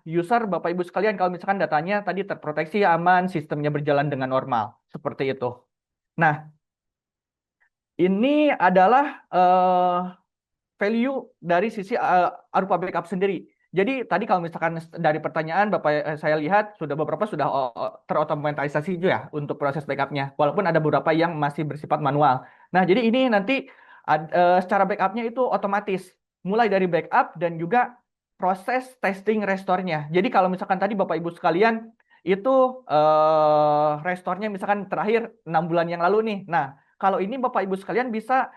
S2: user Bapak Ibu sekalian kalau misalkan datanya tadi terproteksi aman, sistemnya berjalan dengan normal. Seperti itu. Nah, ini adalah value dari sisi Arupa Backup sendiri. Jadi tadi kalau misalkan dari pertanyaan Bapak saya lihat sudah beberapa sudah terotomatisasi juga ya untuk proses backupnya. Walaupun ada beberapa yang masih bersifat manual. Nah, jadi ini nanti secara backupnya itu otomatis. Mulai dari backup dan juga proses testing restore-nya. Jadi kalau misalkan tadi Bapak Ibu sekalian itu restore-nya misalkan terakhir 6 bulan yang lalu nih. Nah, kalau ini Bapak Ibu sekalian bisa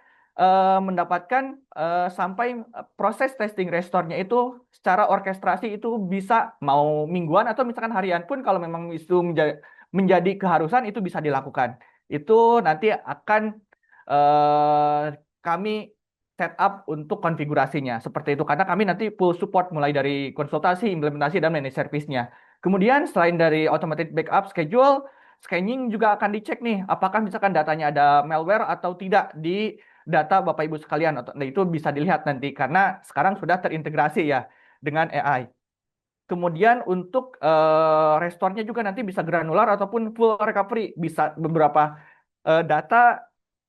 S2: mendapatkan sampai proses testing restore-nya itu secara orkestrasi itu bisa mau mingguan atau misalkan harian pun kalau memang itu menjadi keharusan itu bisa dilakukan. Itu nanti akan eh, kami set up untuk konfigurasinya seperti itu karena kami nanti full support mulai dari konsultasi, implementasi dan manage service-nya. Kemudian selain dari automated backup schedule, scanning juga akan dicek nih apakah misalkan datanya ada malware atau tidak di data Bapak Ibu sekalian. Nah, itu bisa dilihat nanti karena sekarang sudah terintegrasi ya dengan AI. Kemudian untuk restore-nya juga nanti bisa granular ataupun full recovery, bisa beberapa data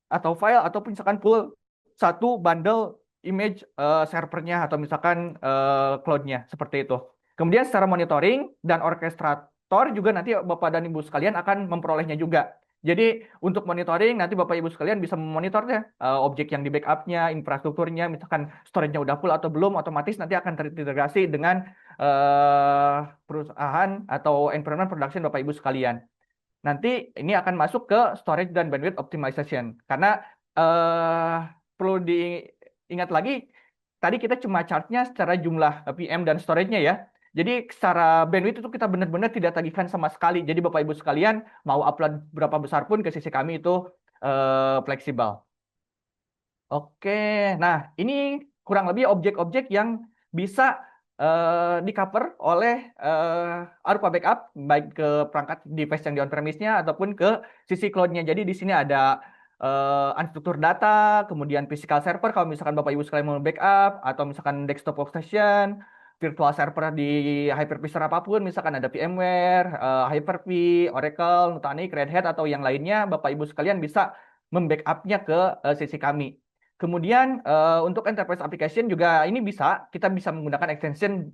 S2: atau file ataupun misalkan full satu bundle image servernya atau misalkan cloud-nya seperti itu. Kemudian secara monitoring dan orkestrator juga nanti Bapak dan Ibu sekalian akan memperolehnya juga. Jadi untuk monitoring nanti Bapak Ibu sekalian bisa memonitornya objek yang di backupnya, infrastrukturnya, misalkan storage-nya udah full atau belum, otomatis nanti akan terintegrasi dengan perusahaan atau environment production Bapak Ibu sekalian. Nanti ini akan masuk ke storage dan bandwidth optimization. Karena eh, perlu diingat lagi, tadi kita cuma chartnya secara jumlah VM dan storage-nya ya. Jadi secara bandwidth itu kita benar-benar tidak tagihkan sama sekali. Jadi Bapak Ibu sekalian mau upload berapa besar pun ke sisi kami itu fleksibel. Oke, nah ini kurang lebih objek-objek yang bisa di cover oleh Arupa Backup baik ke perangkat device yang di on-premise-nya ataupun ke sisi cloud-nya. Jadi di sini ada unstructured data, kemudian physical server kalau misalkan Bapak Ibu sekalian mau backup atau misalkan desktop workstation, virtual server di Hyper-V apapun, misalkan ada VMware, Hyper-V, Oracle, Nutanix, Red Hat atau yang lainnya, Bapak Ibu sekalian bisa membackup-nya ke sisi kami. Kemudian untuk enterprise application juga ini kita bisa menggunakan extension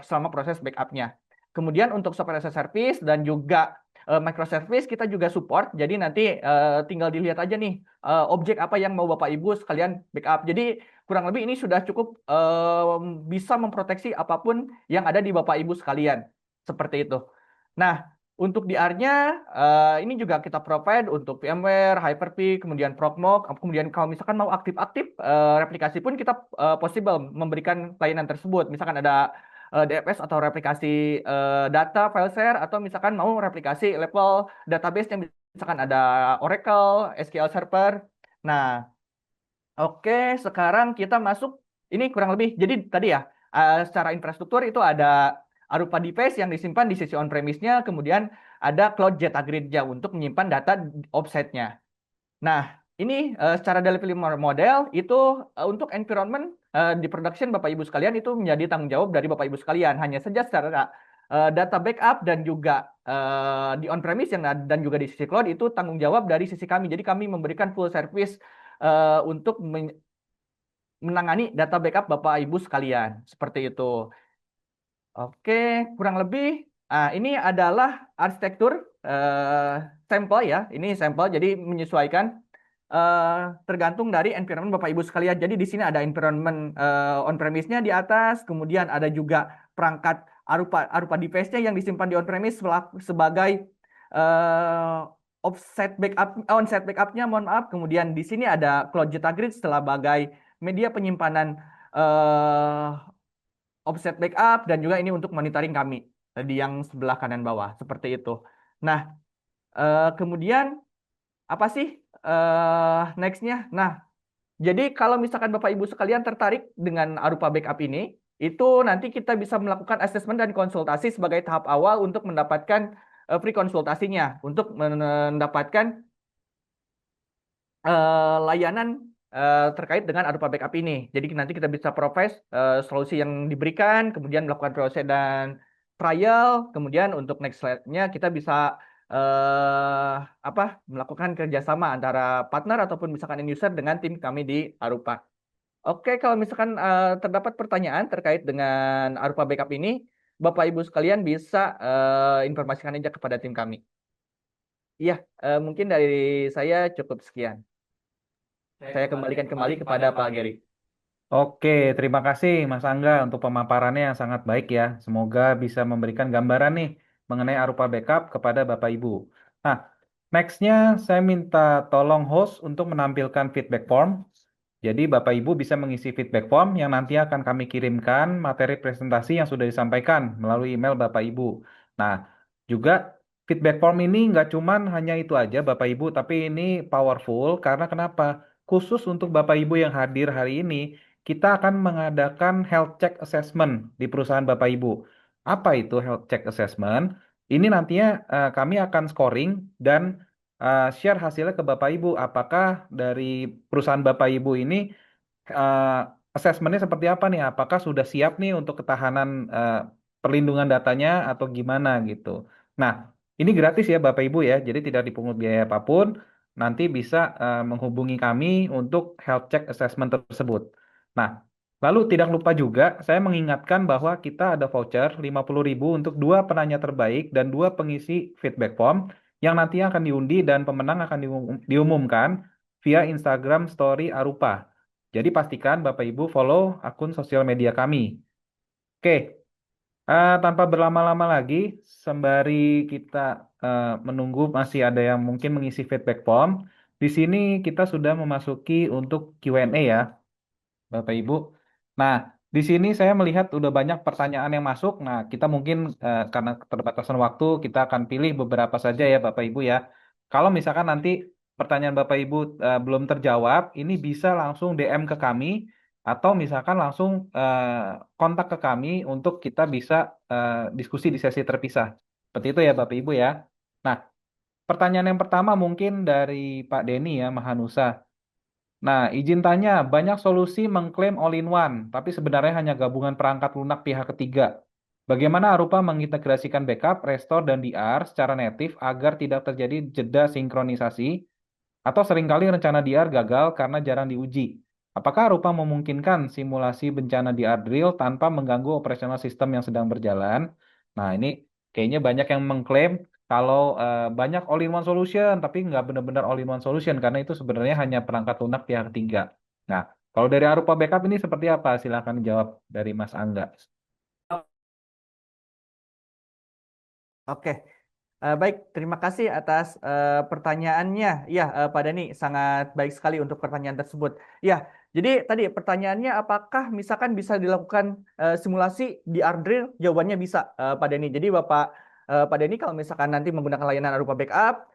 S2: selama proses backupnya. Kemudian untuk software as a service dan juga microservice kita juga support. Jadi nanti tinggal dilihat aja nih objek apa yang mau Bapak Ibu sekalian backup. Jadi kurang lebih ini sudah cukup bisa memproteksi apapun yang ada di Bapak Ibu sekalian. Seperti itu. Nah, Untuk DR-nya, ini juga kita provide untuk VMware, Hyper-V, kemudian Proxmox, kemudian kalau misalkan mau aktif-aktif replikasi pun kita possible memberikan layanan tersebut. Misalkan ada DFS atau replikasi data file share, atau misalkan mau replikasi level database yang misalkan ada Oracle, SQL Server. Nah, oke, sekarang kita masuk ini kurang lebih. Jadi tadi ya, secara infrastruktur itu ada Arupa device yang disimpan di sisi on-premise-nya, kemudian ada Cloud Data Grid-nya untuk menyimpan data offset-nya. Nah, ini secara delivery model itu untuk environment di production Bapak Ibu sekalian itu menjadi tanggung jawab dari Bapak Ibu sekalian. Hanya saja secara data backup dan juga di on-premise dan juga di sisi cloud itu tanggung jawab dari sisi kami. Jadi kami memberikan full service untuk menangani data backup Bapak Ibu sekalian. Seperti itu. Oke, kurang lebih ini adalah arsitektur sampel ya. Ini sampel jadi menyesuaikan eh, tergantung dari environment Bapak Ibu sekalian. Jadi di sini ada environment on-premise-nya di atas, kemudian ada juga perangkat Arupa device-nya yang disimpan di on-premise sebagai eh, offset backup, onset backup-nya, mohon maaf. Kemudian di sini ada Cloud Data Grid sebagai media penyimpanan eh, offset backup dan juga ini untuk monitoring kami di yang sebelah kanan bawah seperti itu. Nah, kemudian apa sih next-nya? Nah, jadi kalau misalkan Bapak Ibu sekalian tertarik dengan Arupa Backup ini, itu nanti kita bisa melakukan asesmen dan konsultasi sebagai tahap awal untuk mendapatkan free konsultasinya, untuk mendapatkan layanan terkait dengan Arupa Backup ini. Jadi nanti kita bisa provide solusi yang diberikan, kemudian melakukan proses dan trial, kemudian untuk next slide-nya kita bisa eh, apa melakukan kerjasama antara partner ataupun misalkan end user dengan tim kami di Arupa. Oke, kalau misalkan terdapat pertanyaan terkait dengan Arupa Backup ini, Bapak Ibu sekalian bisa informasikan aja kepada tim kami. Iya, mungkin dari saya cukup sekian. Saya kembalikan kembali kepada Pak Gary.
S1: Oke, terima kasih Mas Angga untuk pemaparannya yang sangat baik ya. Semoga bisa memberikan gambaran nih mengenai Arupa Backup kepada Bapak Ibu. Nah, nextnya saya minta tolong host untuk menampilkan feedback form. Jadi Bapak Ibu bisa mengisi feedback form yang nanti akan kami kirimkan materi presentasi yang sudah disampaikan melalui email Bapak Ibu. Nah, juga feedback form ini nggak cuman hanya itu aja Bapak Ibu, tapi ini powerful karena kenapa? Khusus untuk Bapak Ibu yang hadir hari ini, kita akan mengadakan health check assessment di perusahaan Bapak Ibu. Apa itu health check assessment? Ini nantinya kami akan scoring dan share hasilnya ke Bapak Ibu. Apakah dari perusahaan Bapak Ibu ini eh, assessmentnya seperti apa nih? Apakah sudah siap nih untuk ketahanan perlindungan datanya atau gimana gitu? Nah, ini gratis ya Bapak Ibu ya, jadi tidak dipungut biaya apapun. Nanti bisa menghubungi kami untuk health check assessment tersebut. Nah, lalu tidak lupa juga, saya mengingatkan bahwa kita ada voucher 50.000 untuk dua penanya terbaik dan dua pengisi feedback form yang nantinya akan diundi dan pemenang akan diumumkan via Instagram Story Arupa. Jadi pastikan Bapak Ibu follow akun sosial media kami. Oke, tanpa berlama-lama lagi, sembari kita menunggu masih ada yang mungkin mengisi feedback form, di sini kita sudah memasuki untuk Q&A ya. Bapak Ibu. Nah, di sini saya melihat udah banyak pertanyaan yang masuk. Nah, kita mungkin karena keterbatasan waktu, kita akan pilih beberapa saja ya Bapak Ibu ya. Kalau misalkan nanti pertanyaan Bapak Ibu belum terjawab, ini bisa langsung DM ke kami atau misalkan langsung kontak ke kami untuk kita bisa diskusi di sesi terpisah. Seperti itu ya Bapak Ibu ya. Nah, pertanyaan yang pertama mungkin dari Pak Denny ya, Mahanusa. Nah, izin tanya, banyak solusi mengklaim all-in-one, tapi sebenarnya hanya gabungan perangkat lunak pihak ketiga. Bagaimana Arupa mengintegrasikan backup, restore, dan DR secara natif agar tidak terjadi jeda sinkronisasi atau seringkali rencana DR gagal karena jarang diuji? Apakah Arupa memungkinkan simulasi bencana DR drill tanpa mengganggu operasional sistem yang sedang berjalan? Nah, ini kayaknya banyak yang mengklaim kalau banyak all-in-one solution, tapi nggak benar-benar all-in-one solution karena itu sebenarnya hanya perangkat lunak pihak ketiga. Nah, kalau dari Arupa Backup ini seperti apa? Silahkan dijawab dari Mas Angga.
S2: Oke, Baik, terima kasih atas pertanyaannya. Ya, Pak Dani, sangat baik sekali untuk pertanyaan tersebut. Ya, jadi tadi pertanyaannya apakah misalkan bisa dilakukan simulasi di Ardril? Jawabannya bisa, Pak Dani. Jadi Pak Dani kalau misalkan nanti menggunakan layanan Arupa Backup,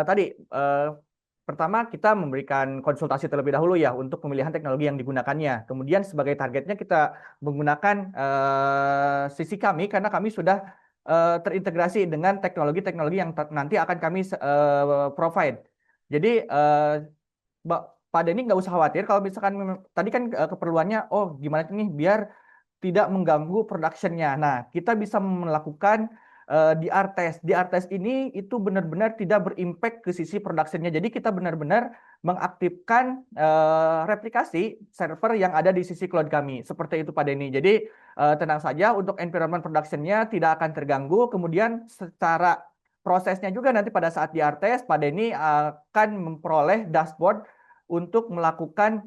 S2: tadi eh, pertama kita memberikan konsultasi terlebih dahulu ya untuk pemilihan teknologi yang digunakannya. Kemudian sebagai targetnya kita menggunakan sisi kami karena kami sudah terintegrasi dengan teknologi-teknologi yang nanti akan kami provide. Jadi Pak Denny nggak usah khawatir kalau misalkan tadi kan keperluannya, oh gimana nih biar tidak mengganggu productionnya. Nah, kita bisa melakukan DR test. DR test ini itu benar-benar tidak berimpact ke sisi productionnya. Jadi kita benar-benar mengaktifkan replikasi server yang ada di sisi cloud kami. Seperti itu Pak Denny. Jadi tenang saja untuk environment productionnya tidak akan terganggu. Kemudian secara prosesnya juga nanti pada saat DR test, Pak Denny akan memperoleh dashboard untuk melakukan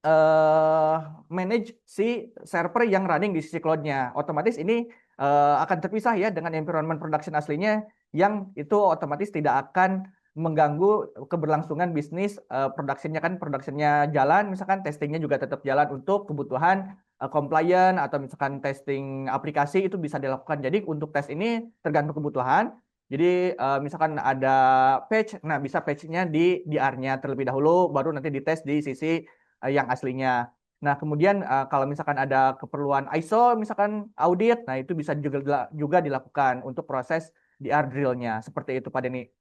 S2: eh, manage si server yang running di sisi cloud-nya. Otomatis ini akan terpisah ya dengan environment production aslinya yang itu otomatis tidak akan mengganggu keberlangsungan bisnis productionnya kan productionnya jalan misalkan testingnya juga tetap jalan untuk kebutuhan compliant atau misalkan testing aplikasi itu bisa dilakukan. Jadi untuk tes ini tergantung kebutuhan. Jadi misalkan ada patch, nah bisa patch-nya di DR-nya terlebih dahulu, baru nanti dites di sisi yang aslinya. Nah, kemudian kalau misalkan ada keperluan ISO, misalkan audit, nah itu bisa juga dilakukan untuk proses DR drill-nya. Seperti itu, Pak Denny.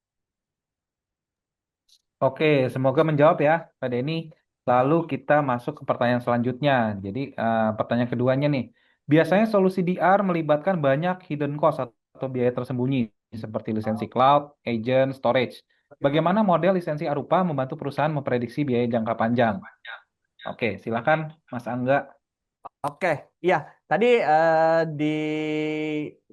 S1: Oke, semoga menjawab ya, Pak Denny. Lalu kita masuk ke pertanyaan selanjutnya. Jadi, pertanyaan keduanya nih. Biasanya solusi DR melibatkan banyak hidden cost atau biaya tersembunyi, seperti lisensi cloud, agent, storage. Bagaimana model lisensi Arupa membantu perusahaan memprediksi biaya jangka panjang? Oke, silakan, Mas Angga.
S2: Oke, iya. Tadi di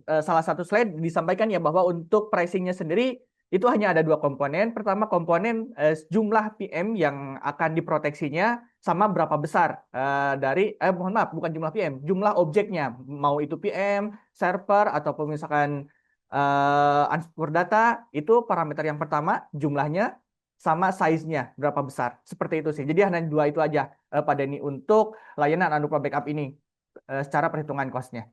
S2: salah satu slide disampaikan ya bahwa untuk pricingnya sendiri itu hanya ada dua komponen. Pertama komponen jumlah PM yang akan diproteksinya sama berapa besar dari mohon maaf bukan jumlah PM, jumlah objeknya mau itu PM, server ataupun misalkan unspool data itu parameter yang pertama jumlahnya sama size-nya berapa besar. Seperti itu sih. Jadi hanya dua itu aja Pak Denny untuk layanan Anupa Backup ini secara perhitungan cost-nya.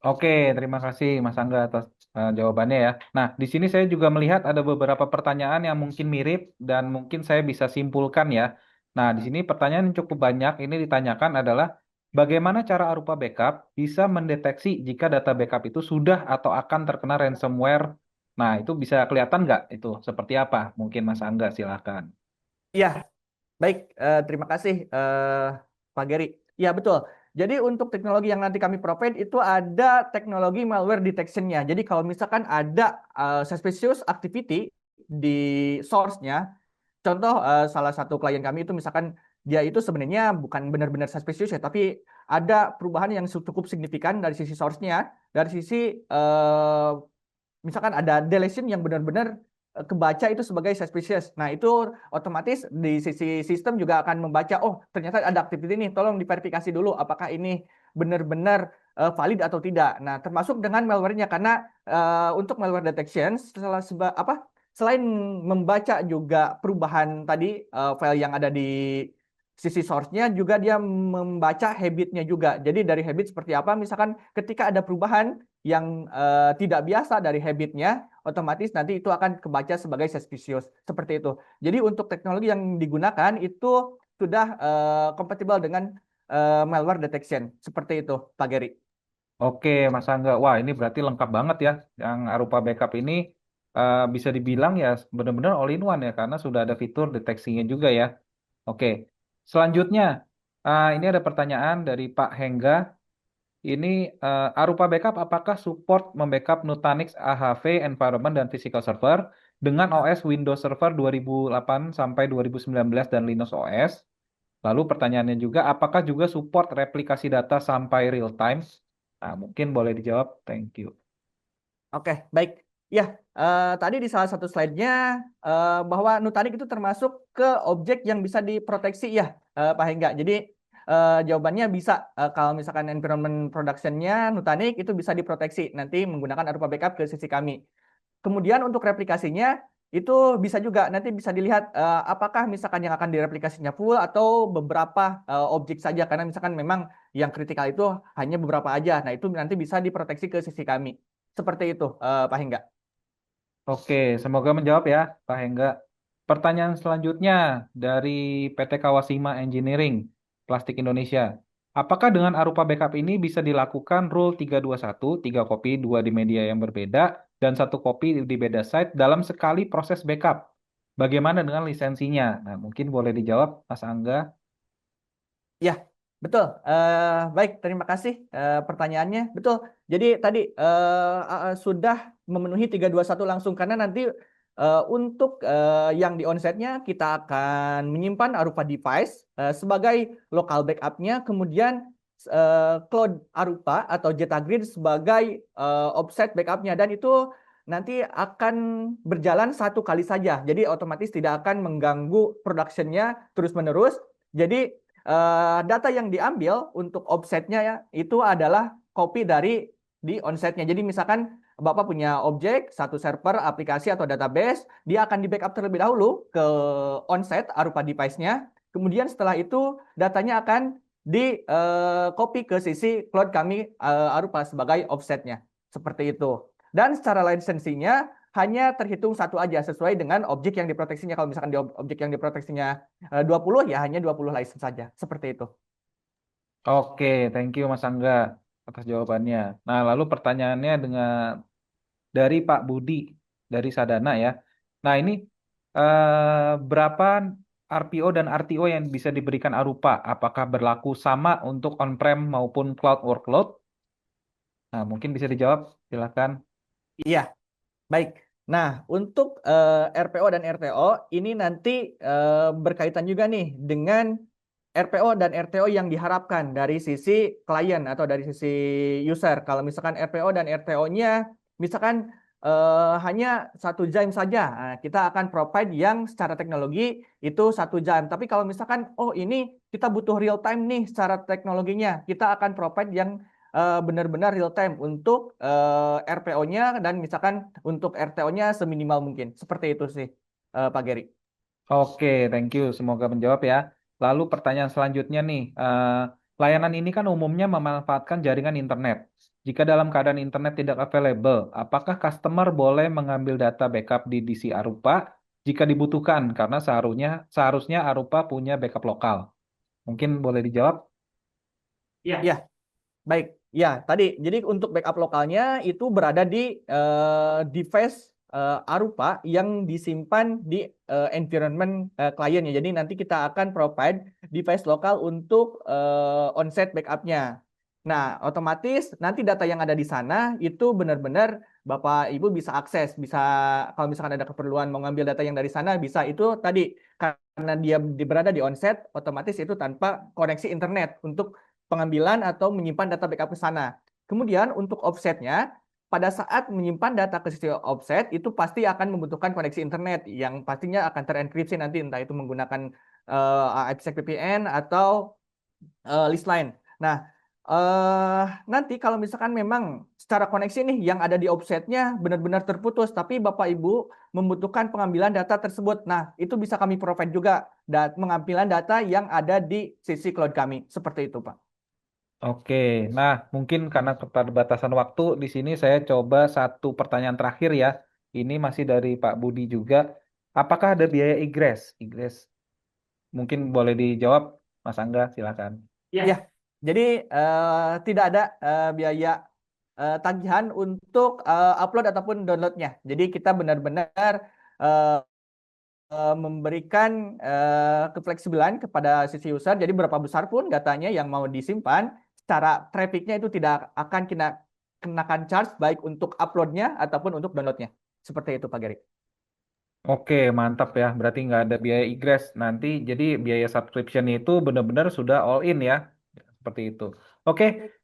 S1: Oke, terima kasih Mas Angga atas jawabannya ya. Nah, di sini saya juga melihat ada beberapa pertanyaan yang mungkin mirip dan mungkin saya bisa simpulkan ya. Nah, di sini pertanyaan yang cukup banyak ini ditanyakan adalah bagaimana cara Arupa Backup bisa mendeteksi jika data backup itu sudah atau akan terkena ransomware. Nah, itu bisa kelihatan nggak itu seperti apa? Mungkin Mas Angga silakan.
S2: Iya, baik. Terima kasih Pak Geri. Ya, betul. Jadi untuk teknologi yang nanti kami provide itu ada teknologi malware detection-nya. Jadi kalau misalkan ada suspicious activity di source-nya, contoh salah satu klien kami itu misalkan dia itu sebenarnya bukan benar-benar suspicious ya, tapi ada perubahan yang cukup signifikan dari sisi source-nya, dari sisi misalkan ada deletion yang benar-benar kebaca itu sebagai suspicious. Nah, itu otomatis di sisi sistem juga akan membaca, oh ternyata ada activity ini, tolong diverifikasi dulu apakah ini benar-benar valid atau tidak. Nah, termasuk dengan malware-nya karena untuk malware detection selain membaca juga perubahan tadi file yang ada di sisi source-nya juga dia membaca habit-nya juga. Jadi dari habit seperti apa misalkan ketika ada perubahan yang tidak biasa dari habitnya, otomatis nanti itu akan kebaca sebagai suspicious seperti itu. Jadi untuk teknologi yang digunakan itu sudah compatible dengan malware detection seperti itu, Pak Gary.
S1: Oke, Mas Angga. Wah, ini berarti lengkap banget ya. Yang Arupa Backup ini bisa dibilang ya benar-benar all in one ya, karena sudah ada fitur deteksinya juga ya. Oke, selanjutnya ini ada pertanyaan dari Pak Hengga. Ini Arupa Backup apakah support membackup Nutanix AHV environment dan physical server dengan OS Windows Server 2008 sampai 2019 dan Linux OS? Lalu pertanyaannya juga, apakah juga support replikasi data sampai real time? Nah, mungkin boleh dijawab. Thank you.
S2: Oke, baik. Ya, tadi di salah satu slide-nya bahwa Nutanix itu termasuk ke objek yang bisa diproteksi ya, Pak Hengga. Jadi jawabannya bisa. Kalau misalkan environment productionnya Nutanix itu bisa diproteksi nanti menggunakan Arupa Backup ke sisi kami. Kemudian untuk replikasinya itu bisa juga nanti bisa dilihat apakah misalkan yang akan direplikasinya full atau beberapa objek saja karena misalkan memang yang kritikal itu hanya beberapa aja. Nah, itu nanti bisa diproteksi ke sisi kami. Seperti itu, Pak Hengga.
S1: Oke, semoga menjawab ya, Pak Hengga. Pertanyaan selanjutnya dari PT Kawasima Engineering, Plastik Indonesia. Apakah dengan Arupa Backup ini bisa dilakukan Rule 321, 3 kopi, 2 di media yang berbeda, dan 1 kopi di beda site dalam sekali proses backup? Bagaimana dengan lisensinya? Nah, mungkin boleh dijawab, Mas Angga.
S2: Ya, betul. Baik, terima kasih pertanyaannya. Betul. Jadi tadi sudah memenuhi 321 langsung karena nanti untuk yang di onsetnya kita akan menyimpan Arupa device sebagai local backupnya, kemudian cloud Arupa atau Jetagrid sebagai offset backupnya dan itu nanti akan berjalan satu kali saja. Jadi otomatis tidak akan mengganggu productionnya terus-menerus. Jadi data yang diambil untuk offsetnya ya, itu adalah copy dari di onsetnya. Jadi misalkan Bapak punya objek, satu server, aplikasi atau database, dia akan di backup terlebih dahulu ke onset Arupa device-nya. Kemudian setelah itu datanya akan di copy ke sisi cloud kami Arupa sebagai offsetnya. Seperti itu. Dan secara lisensinya hanya terhitung satu aja sesuai dengan objek yang diproteksinya. Kalau misalkan di objek yang diproteksinya 20 ya hanya 20 license saja. Seperti itu.
S1: Oke, thank you Mas Angga atas jawabannya. Nah, lalu pertanyaannya dari Pak Budi dari Sadana ya. Nah, ini berapa RPO dan RTO yang bisa diberikan Arupa? Apakah berlaku sama untuk on-prem maupun cloud workload? Nah, mungkin bisa dijawab, silakan.
S2: Iya, baik. Nah, untuk RPO dan RTO ini nanti berkaitan juga nih dengan RPO dan RTO yang diharapkan dari sisi klien atau dari sisi user. Kalau misalkan RPO dan RTO-nya misalkan hanya 1 jam saja, nah, kita akan provide yang secara teknologi itu 1 jam. Tapi kalau misalkan, oh ini kita butuh real time nih secara teknologinya, kita akan provide yang benar-benar real time untuk RPO-nya dan misalkan untuk RTO-nya seminimal mungkin. Seperti itu sih, Pak Gary.
S1: Oke, thank you. Semoga menjawab ya. Lalu pertanyaan selanjutnya nih, layanan ini kan umumnya memanfaatkan jaringan internet. Jika dalam keadaan internet tidak available, apakah customer boleh mengambil data backup di DC Arupa jika dibutuhkan? Karena seharusnya Arupa punya backup lokal. Mungkin boleh dijawab?
S2: Ya, baik. Ya, tadi jadi untuk backup lokalnya itu berada di device Arupa yang disimpan di environment kliennya. Jadi nanti kita akan provide device lokal untuk onset backupnya. Nah, otomatis nanti data yang ada di sana itu benar-benar Bapak Ibu bisa akses, bisa kalau misalkan ada keperluan mau ngambil data yang dari sana bisa itu tadi karena dia berada di onset, otomatis itu tanpa koneksi internet untuk pengambilan atau menyimpan data backup ke sana. Kemudian untuk offsetnya, pada saat menyimpan data ke sisi offset itu pasti akan membutuhkan koneksi internet yang pastinya akan terenkripsi nanti entah itu menggunakan IPsec VPN atau list lain. Nah, nanti kalau misalkan memang secara koneksi nih yang ada di offsetnya benar-benar terputus, tapi Bapak Ibu membutuhkan pengambilan data tersebut. Nah, itu bisa kami provide juga pengambilan data yang ada di sisi cloud kami. Seperti itu, Pak.
S1: Oke, nah mungkin karena keterbatasan waktu di sini saya coba satu pertanyaan terakhir ya. Ini masih dari Pak Budi juga. Apakah ada biaya egress? Egress mungkin boleh dijawab, Mas Angga, silakan.
S2: Ya, jadi tidak ada biaya tagihan untuk upload ataupun downloadnya. Jadi kita benar-benar eh, memberikan kefleksibelan kepada sisi user. Jadi berapa besar pun datanya yang mau disimpan, secara trafficnya itu tidak akan kenakan charge baik untuk uploadnya ataupun untuk downloadnya. Seperti itu, Pak Gary.
S1: Oke, mantap ya. Berarti nggak ada biaya egress nanti. Jadi biaya subscription itu benar-benar sudah all in ya. Seperti itu. Oke,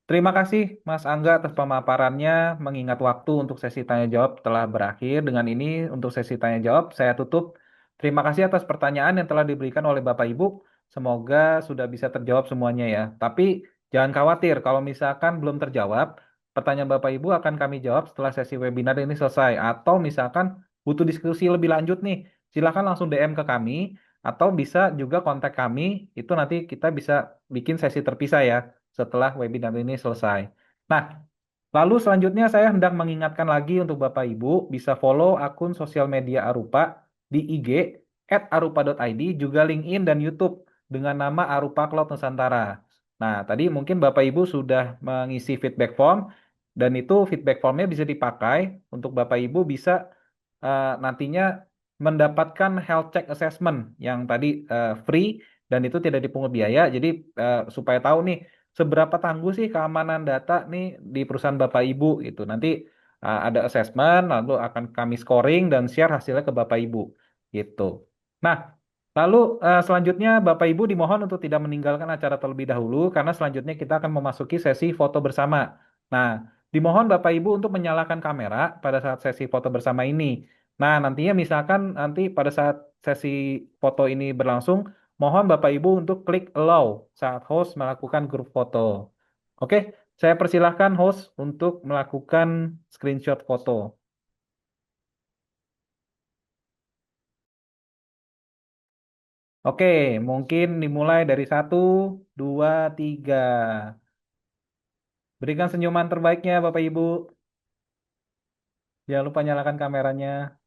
S1: terima kasih Mas Angga atas pemaparannya. Mengingat waktu untuk sesi tanya jawab telah berakhir. Dengan ini untuk sesi tanya jawab saya tutup. Terima kasih atas pertanyaan yang telah diberikan oleh Bapak Ibu. Semoga sudah bisa terjawab semuanya ya. Tapi jangan khawatir kalau misalkan belum terjawab, pertanyaan Bapak Ibu akan kami jawab setelah sesi webinar ini selesai. Atau misalkan butuh diskusi lebih lanjut nih, silakan langsung DM ke kami atau bisa juga kontak kami. Itu nanti kita bisa bikin sesi terpisah ya setelah webinar ini selesai. Nah, lalu selanjutnya saya hendak mengingatkan lagi untuk Bapak Ibu bisa follow akun sosial media Arupa di IG @arupa.id, juga LinkedIn dan YouTube dengan nama Arupa Cloud Nusantara. Nah, tadi mungkin Bapak Ibu sudah mengisi feedback form dan itu feedback formnya bisa dipakai untuk Bapak Ibu bisa nantinya mendapatkan health check assessment yang tadi free dan itu tidak dipungut biaya. Jadi supaya tahu nih seberapa tangguh sih keamanan data nih di perusahaan Bapak Ibu gitu. Nanti ada assessment lalu akan kami scoring dan share hasilnya ke Bapak Ibu gitu. Nah, lalu selanjutnya Bapak Ibu dimohon untuk tidak meninggalkan acara terlebih dahulu karena selanjutnya kita akan memasuki sesi foto bersama. Nah, dimohon Bapak Ibu untuk menyalakan kamera pada saat sesi foto bersama ini. Nah, nantinya misalkan nanti pada saat sesi foto ini berlangsung, mohon Bapak Ibu untuk klik allow saat host melakukan grup foto. Oke, saya persilahkan host untuk melakukan screenshot foto. Oke, mungkin dimulai dari 1, 2, 3. Berikan senyuman terbaiknya Bapak Ibu. Jangan lupa nyalakan kameranya.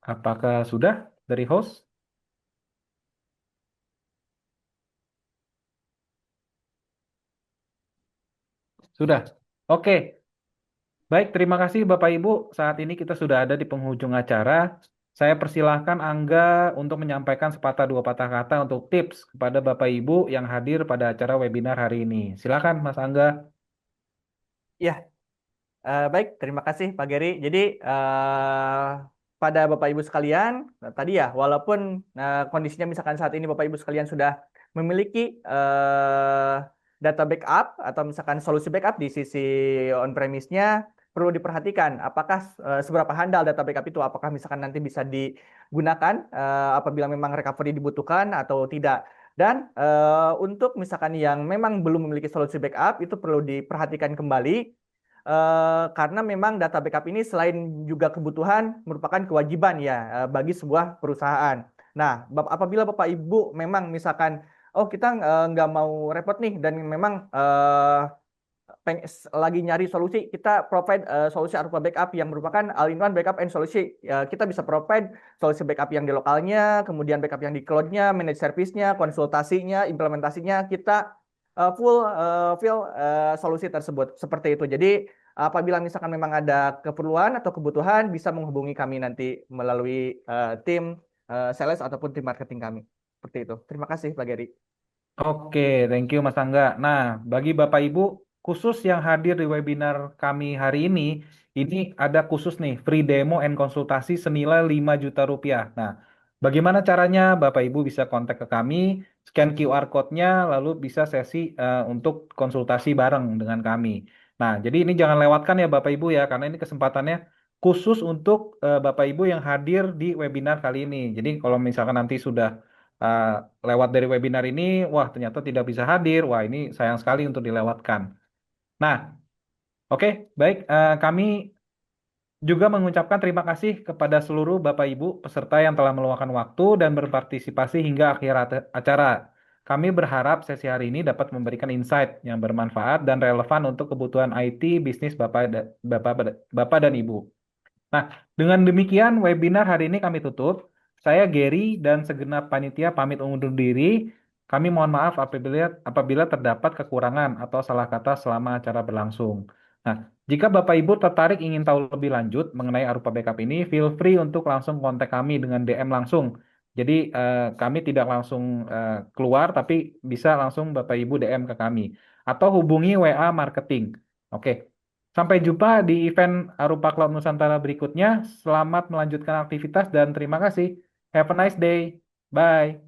S1: Apakah sudah dari host? Sudah. Oke, baik, terima kasih Bapak Ibu. Saat ini kita sudah ada di penghujung acara. Saya persilahkan Angga untuk menyampaikan sepatah dua patah kata untuk tips kepada Bapak Ibu yang hadir pada acara webinar hari ini. Silakan Mas Angga.
S2: Ya, baik, terima kasih Pak Geri. Jadi pada Bapak Ibu sekalian, tadi ya, walaupun kondisinya misalkan saat ini Bapak Ibu sekalian sudah memiliki data backup atau misalkan solusi backup di sisi on-premise-nya, perlu diperhatikan apakah seberapa handal data backup itu, apakah misalkan nanti bisa digunakan apabila memang recovery dibutuhkan atau tidak. Dan untuk misalkan yang memang belum memiliki solusi backup, itu perlu diperhatikan kembali karena memang data backup ini selain juga kebutuhan merupakan kewajiban ya bagi sebuah perusahaan. Nah, apabila Bapak Ibu memang misalkan oh kita nggak mau repot nih dan memang lagi nyari solusi, kita provide solusi Arupa Backup yang merupakan all-in-one backup and solusi. Kita bisa provide solusi backup yang di lokalnya, kemudian backup yang di cloud-nya, manage service-nya, konsultasinya, implementasinya, kita full solusi tersebut seperti itu. Jadi apabila misalkan memang ada keperluan atau kebutuhan, bisa menghubungi kami nanti melalui tim sales ataupun tim marketing kami. Seperti itu. Terima kasih Pak Geri.
S1: Oke, thank you Mas Angga. Nah, bagi Bapak Ibu khusus yang hadir di webinar kami hari ini ada khusus nih free demo and konsultasi senilai 5 juta rupiah. Nah, bagaimana caranya Bapak Ibu bisa kontak ke kami, scan QR code-nya, lalu bisa sesi untuk konsultasi bareng dengan kami. Nah, jadi ini jangan lewatkan ya Bapak Ibu ya, karena ini kesempatannya khusus untuk Bapak Ibu yang hadir di webinar kali ini. Jadi kalau misalkan nanti sudah uh, lewat dari webinar ini, wah ternyata tidak bisa hadir, wah ini sayang sekali untuk dilewatkan. Nah, oke, baik, kami juga mengucapkan terima kasih kepada seluruh Bapak Ibu peserta yang telah meluangkan waktu dan berpartisipasi hingga akhir acara. Kami berharap sesi hari ini dapat memberikan insight yang bermanfaat dan relevan untuk kebutuhan IT bisnis Bapak dan Ibu. Nah, dengan demikian webinar hari ini kami tutup. Saya Gary dan segenap panitia pamit undur diri. Kami mohon maaf apabila terdapat kekurangan atau salah kata selama acara berlangsung. Nah, jika Bapak Ibu tertarik ingin tahu lebih lanjut mengenai Arupa Backup ini, feel free untuk langsung kontak kami dengan DM langsung. Jadi kami tidak langsung keluar, tapi bisa langsung Bapak Ibu DM ke kami atau hubungi WA marketing. Oke. Sampai jumpa di event Arupa Cloud Nusantara berikutnya. Selamat melanjutkan aktivitas dan terima kasih. Have a nice day. Bye.